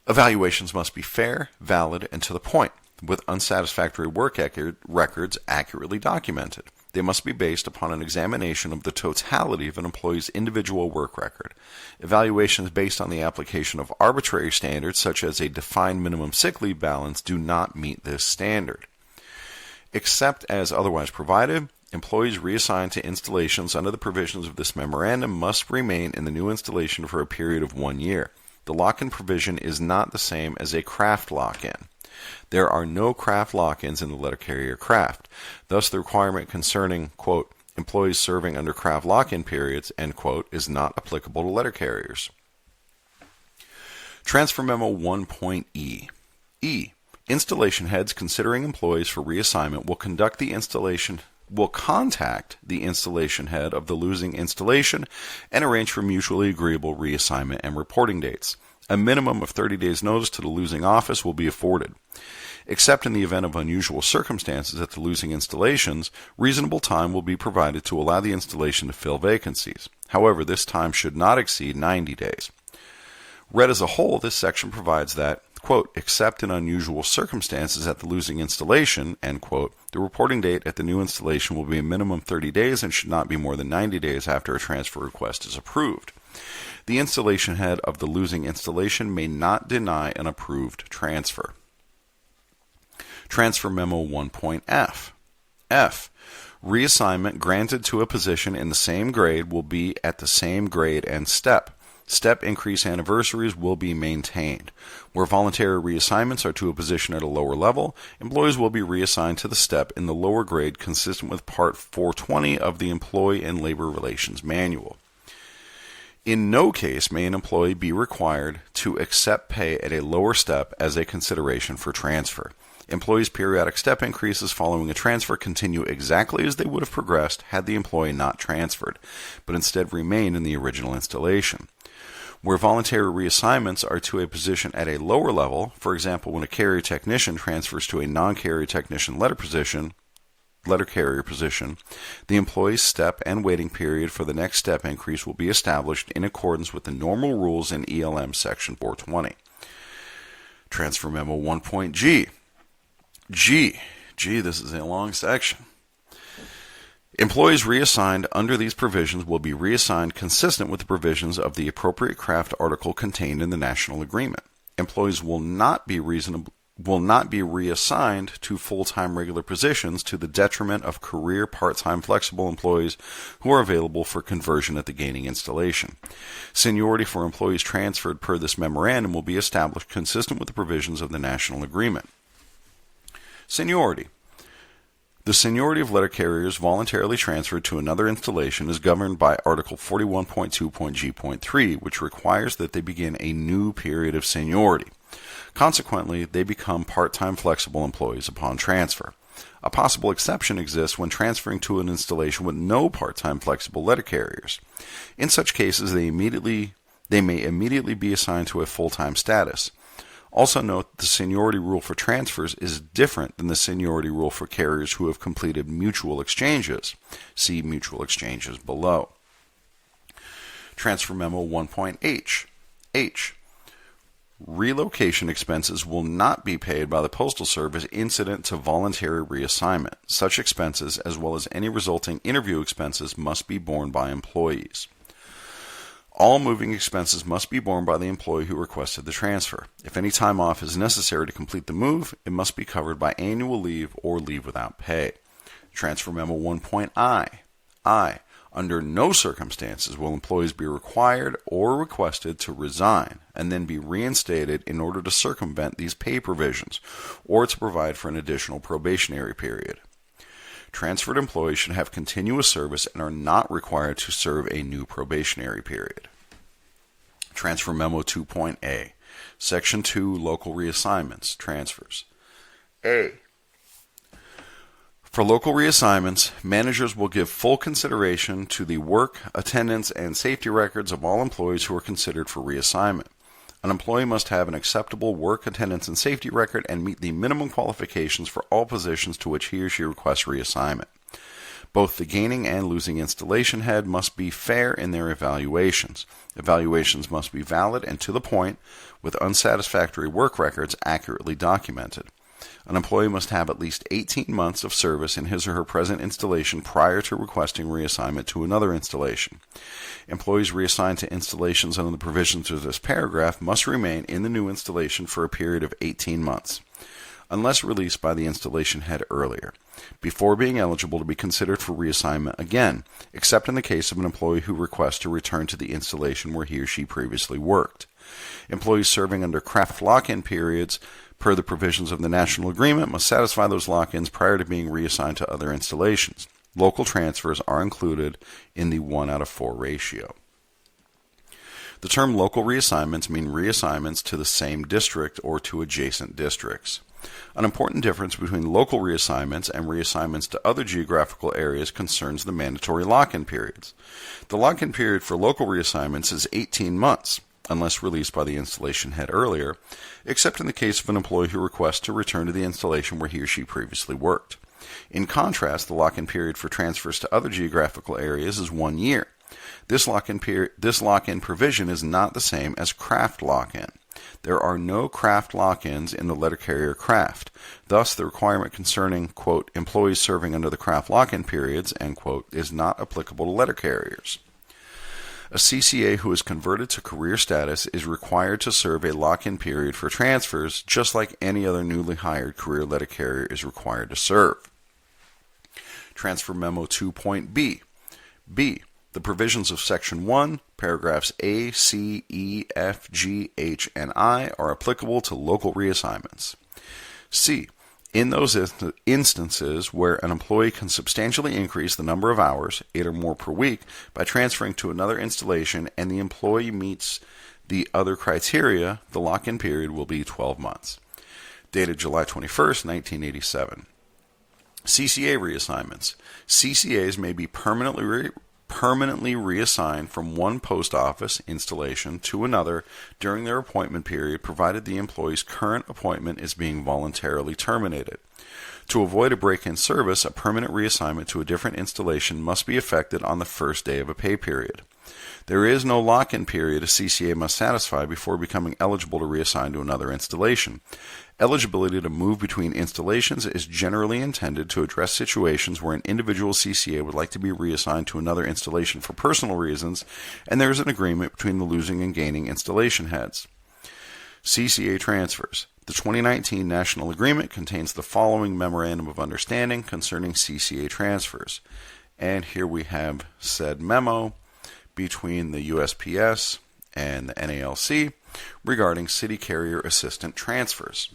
Evaluations must be fair, valid, and to the point, with unsatisfactory work records accurately documented. They must be based upon an examination of the totality of an employee's individual work record. Evaluations based on the application of arbitrary standards, such as a defined minimum sick leave balance, do not meet this standard. Except as otherwise provided, employees reassigned to installations under the provisions of this memorandum must remain in the new installation for a period of 1 year. The lock-in provision is not the same as a craft lock-in. There are no craft lock-ins in the letter carrier craft. Thus, the requirement concerning, quote, employees serving under craft lock-in periods, end quote, is not applicable to letter carriers. Transfer Memo 1.e. E. Installation heads considering employees for reassignment will contact the installation head of the losing installation and arrange for mutually agreeable reassignment and reporting dates. A minimum of 30 days' notice to the losing office will be afforded. Except in the event of unusual circumstances at the losing installations, reasonable time will be provided to allow the installation to fill vacancies. However, this time should not exceed 90 days. Read as a whole, this section provides that, quote, except in unusual circumstances at the losing installation, end quote, the reporting date at the new installation will be a minimum 30 days and should not be more than 90 days after a transfer request is approved. The installation head of the losing installation may not deny an approved transfer. Transfer Memo 1.f. F. Reassignment granted to a position in the same grade will be at the same grade and step. Step increase anniversaries will be maintained. Where voluntary reassignments are to a position at a lower level, employees will be reassigned to the step in the lower grade consistent with Part 420 of the Employee and Labor Relations Manual. In no case may an employee be required to accept pay at a lower step as a consideration for transfer. Employees' periodic step increases following a transfer continue exactly as they would have progressed had the employee not transferred, but instead remain in the original installation. Where voluntary reassignments are to a position at a lower level, for example, when a carrier technician transfers to a non-carrier technician letter carrier position, the employee's step and waiting period for the next step increase will be established in accordance with the normal rules in ELM Section 420. Transfer Memo 1.G. G, this is a long section. Employees reassigned under these provisions will be reassigned consistent with the provisions of the appropriate craft article contained in the National Agreement. Employees will not be reassigned to full-time regular positions to the detriment of career part-time flexible employees who are available for conversion at the gaining installation. Seniority for employees transferred per this memorandum will be established consistent with the provisions of the National Agreement. Seniority. The seniority of letter carriers voluntarily transferred to another installation is governed by Article 41.2.G.3, which requires that they begin a new period of seniority. Consequently, they become part-time flexible employees upon transfer. A possible exception exists when transferring to an installation with no part-time flexible letter carriers. In such cases, they may immediately be assigned to a full-time status. Also note that the seniority rule for transfers is different than the seniority rule for carriers who have completed mutual exchanges. See mutual exchanges below. Transfer Memo 1.H. H. Relocation expenses will not be paid by the Postal Service incident to voluntary reassignment. Such expenses, as well as any resulting interview expenses, must be borne by employees. All moving expenses must be borne by the employee who requested the transfer. If any time off is necessary to complete the move, it must be covered by annual leave or leave without pay. Transfer Memo 1.I. I. Under no circumstances will employees be required or requested to resign and then be reinstated in order to circumvent these pay provisions or to provide for an additional probationary period. Transferred employees should have continuous service and are not required to serve a new probationary period. Transfer Memo 2.A. Section 2, Local Reassignments, Transfers. A. For local reassignments, managers will give full consideration to the work, attendance, and safety records of all employees who are considered for reassignment. An employee must have an acceptable work, attendance, and safety record and meet the minimum qualifications for all positions to which he or she requests reassignment. Both the gaining and losing installation head must be fair in their evaluations. Evaluations must be valid and to the point, with unsatisfactory work records accurately documented. An employee must have at least 18 months of service in his or her present installation prior to requesting reassignment to another installation. Employees reassigned to installations under the provisions of this paragraph must remain in the new installation for a period of 18 months, unless released by the installation head earlier, before being eligible to be considered for reassignment again, except in the case of an employee who requests to return to the installation where he or she previously worked. Employees serving under craft lock-in periods per the provisions of the National Agreement must satisfy those lock-ins prior to being reassigned to other installations. Local transfers are included in the 1 out of 4 ratio. The term local reassignments mean reassignments to the same district or to adjacent districts. An important difference between local reassignments and reassignments to other geographical areas concerns the mandatory lock-in periods. The lock-in period for local reassignments is 18 months, unless released by the installation head earlier, except in the case of an employee who requests to return to the installation where he or she previously worked. In contrast, the lock-in period for transfers to other geographical areas is 1 year. This lock-in provision is not the same as craft lock-in. There are no craft lock-ins in the letter carrier craft. Thus, the requirement concerning, quote, employees serving under the craft lock-in periods, end quote, is not applicable to letter carriers. A CCA who is converted to career status is required to serve a lock-in period for transfers, just like any other newly hired career letter carrier is required to serve. Transfer Memo 2.B. B. The provisions of Section 1, paragraphs A, C, E, F, G, H, and I are applicable to local reassignments. C. In those instances where an employee can substantially increase the number of hours, 8 or more per week, by transferring to another installation and the employee meets the other criteria, the lock-in period will be 12 months. Dated July 21st, 1987. CCA reassignments. CCAs may be permanently permanently reassigned from one post office installation to another during their appointment period, provided the employee's current appointment is being voluntarily terminated. To avoid a break in service, a permanent reassignment to a different installation must be effected on the first day of a pay period. There is no lock-in period a CCA must satisfy before becoming eligible to reassign to another installation. Eligibility to move between installations is generally intended to address situations where an individual CCA would like to be reassigned to another installation for personal reasons, and there is an agreement between the losing and gaining installation heads. CCA transfers. The 2019 National Agreement contains the following Memorandum of Understanding concerning CCA transfers. And here we have said memo between the USPS and the NALC regarding city carrier assistant transfers.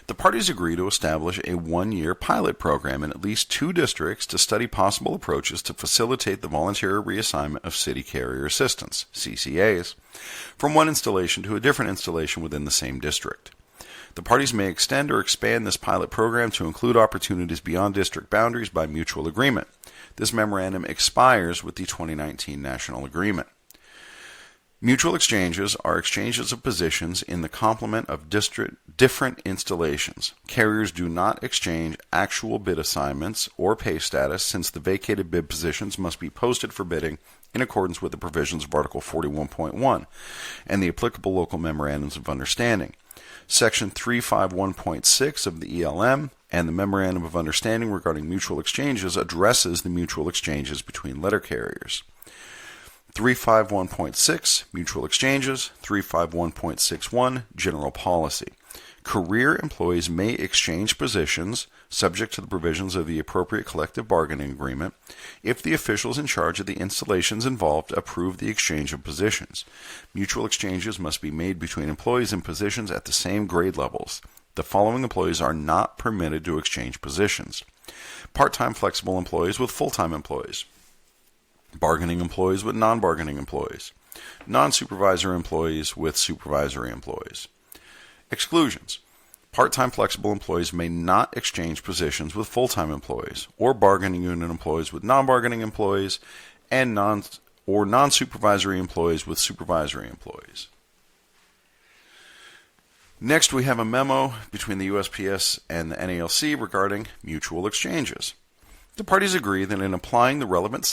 The parties agree to establish a one-year pilot program in at least 2 districts to study possible approaches to facilitate the voluntary reassignment of city carrier assistants, CCAs, from one installation to a different installation within the same district. The parties may extend or expand this pilot program to include opportunities beyond district boundaries by mutual agreement. This memorandum expires with the 2019 National Agreement. Mutual exchanges are exchanges of positions in the complement of different installations. Carriers do not exchange actual bid assignments or pay status, since the vacated bid positions must be posted for bidding in accordance with the provisions of Article 41.1 and the applicable local memorandums of understanding. Section 351.6 of the ELM and the Memorandum of Understanding regarding mutual exchanges addresses the mutual exchanges between letter carriers. 351.6 Mutual Exchanges. 351.61 General Policy. Career employees may exchange positions, subject to the provisions of the appropriate collective bargaining agreement, if the officials in charge of the installations involved approve the exchange of positions. Mutual exchanges must be made between employees in positions at the same grade levels. The following employees are not permitted to exchange positions: part-time flexible employees with full-time employees, bargaining employees with non-bargaining employees, non-supervisory employees with supervisory employees. Exclusions. Part-time flexible employees may not exchange positions with full-time employees, or bargaining unit employees with non-bargaining employees, and non-supervisory employees with supervisory employees. Next, we have a memo between the USPS and the NALC regarding mutual exchanges. The parties agree that in applying the relevant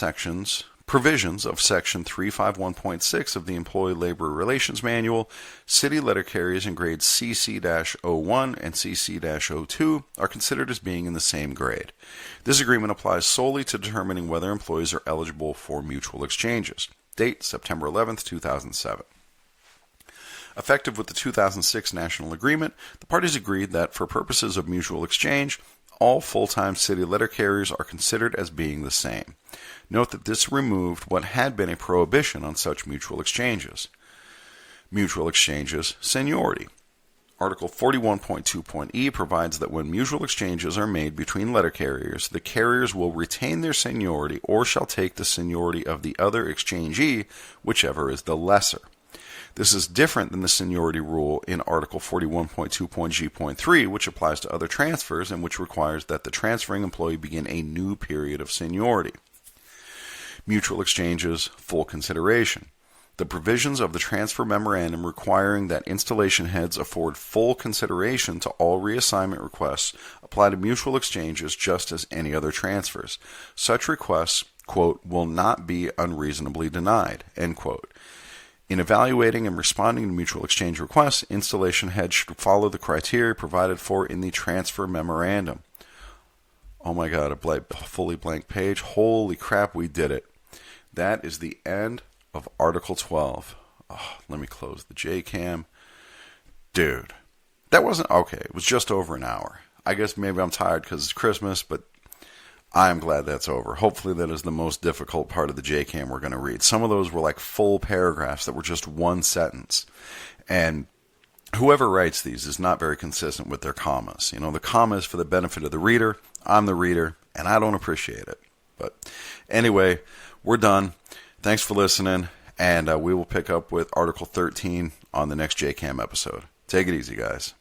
provisions of Section 351.6 of the Employee Labor Relations Manual, city letter carriers in grades CC-01 and CC-02 are considered as being in the same grade. This agreement applies solely to determining whether employees are eligible for mutual exchanges. Date, September 11, 2007. Effective with the 2006 National Agreement, the parties agreed that for purposes of mutual exchange, all full-time city letter carriers are considered as being the same. Note that this removed what had been a prohibition on such mutual exchanges. Mutual exchanges, seniority. Article 41.2.e provides that when mutual exchanges are made between letter carriers, the carriers will retain their seniority or shall take the seniority of the other exchangee, whichever is the lesser. This is different than the seniority rule in Article 41.2.g.3, which applies to other transfers and which requires that the transferring employee begin a new period of seniority. Mutual exchanges, full consideration. The provisions of the transfer memorandum requiring that installation heads afford full consideration to all reassignment requests apply to mutual exchanges just as any other transfers. Such requests, quote, will not be unreasonably denied, end quote. In evaluating and responding to mutual exchange requests, installation heads should follow the criteria provided for in the transfer memorandum. Oh my God, a fully blank page. Holy crap, we did it. That is the end of Article 12. Oh, let me close the JCAM. Dude, that wasn't okay. It was just over an hour. I guess maybe I'm tired because it's Christmas, but I'm glad that's over. Hopefully that is the most difficult part of the JCAM we're going to read. Some of those were like full paragraphs that were just one sentence. And whoever writes these is not very consistent with their commas. You know, the comma is for the benefit of the reader. I'm the reader, and I don't appreciate it. But anyway, we're done. Thanks for listening, and we will pick up with Article 13 on the next JCAM episode. Take it easy, guys.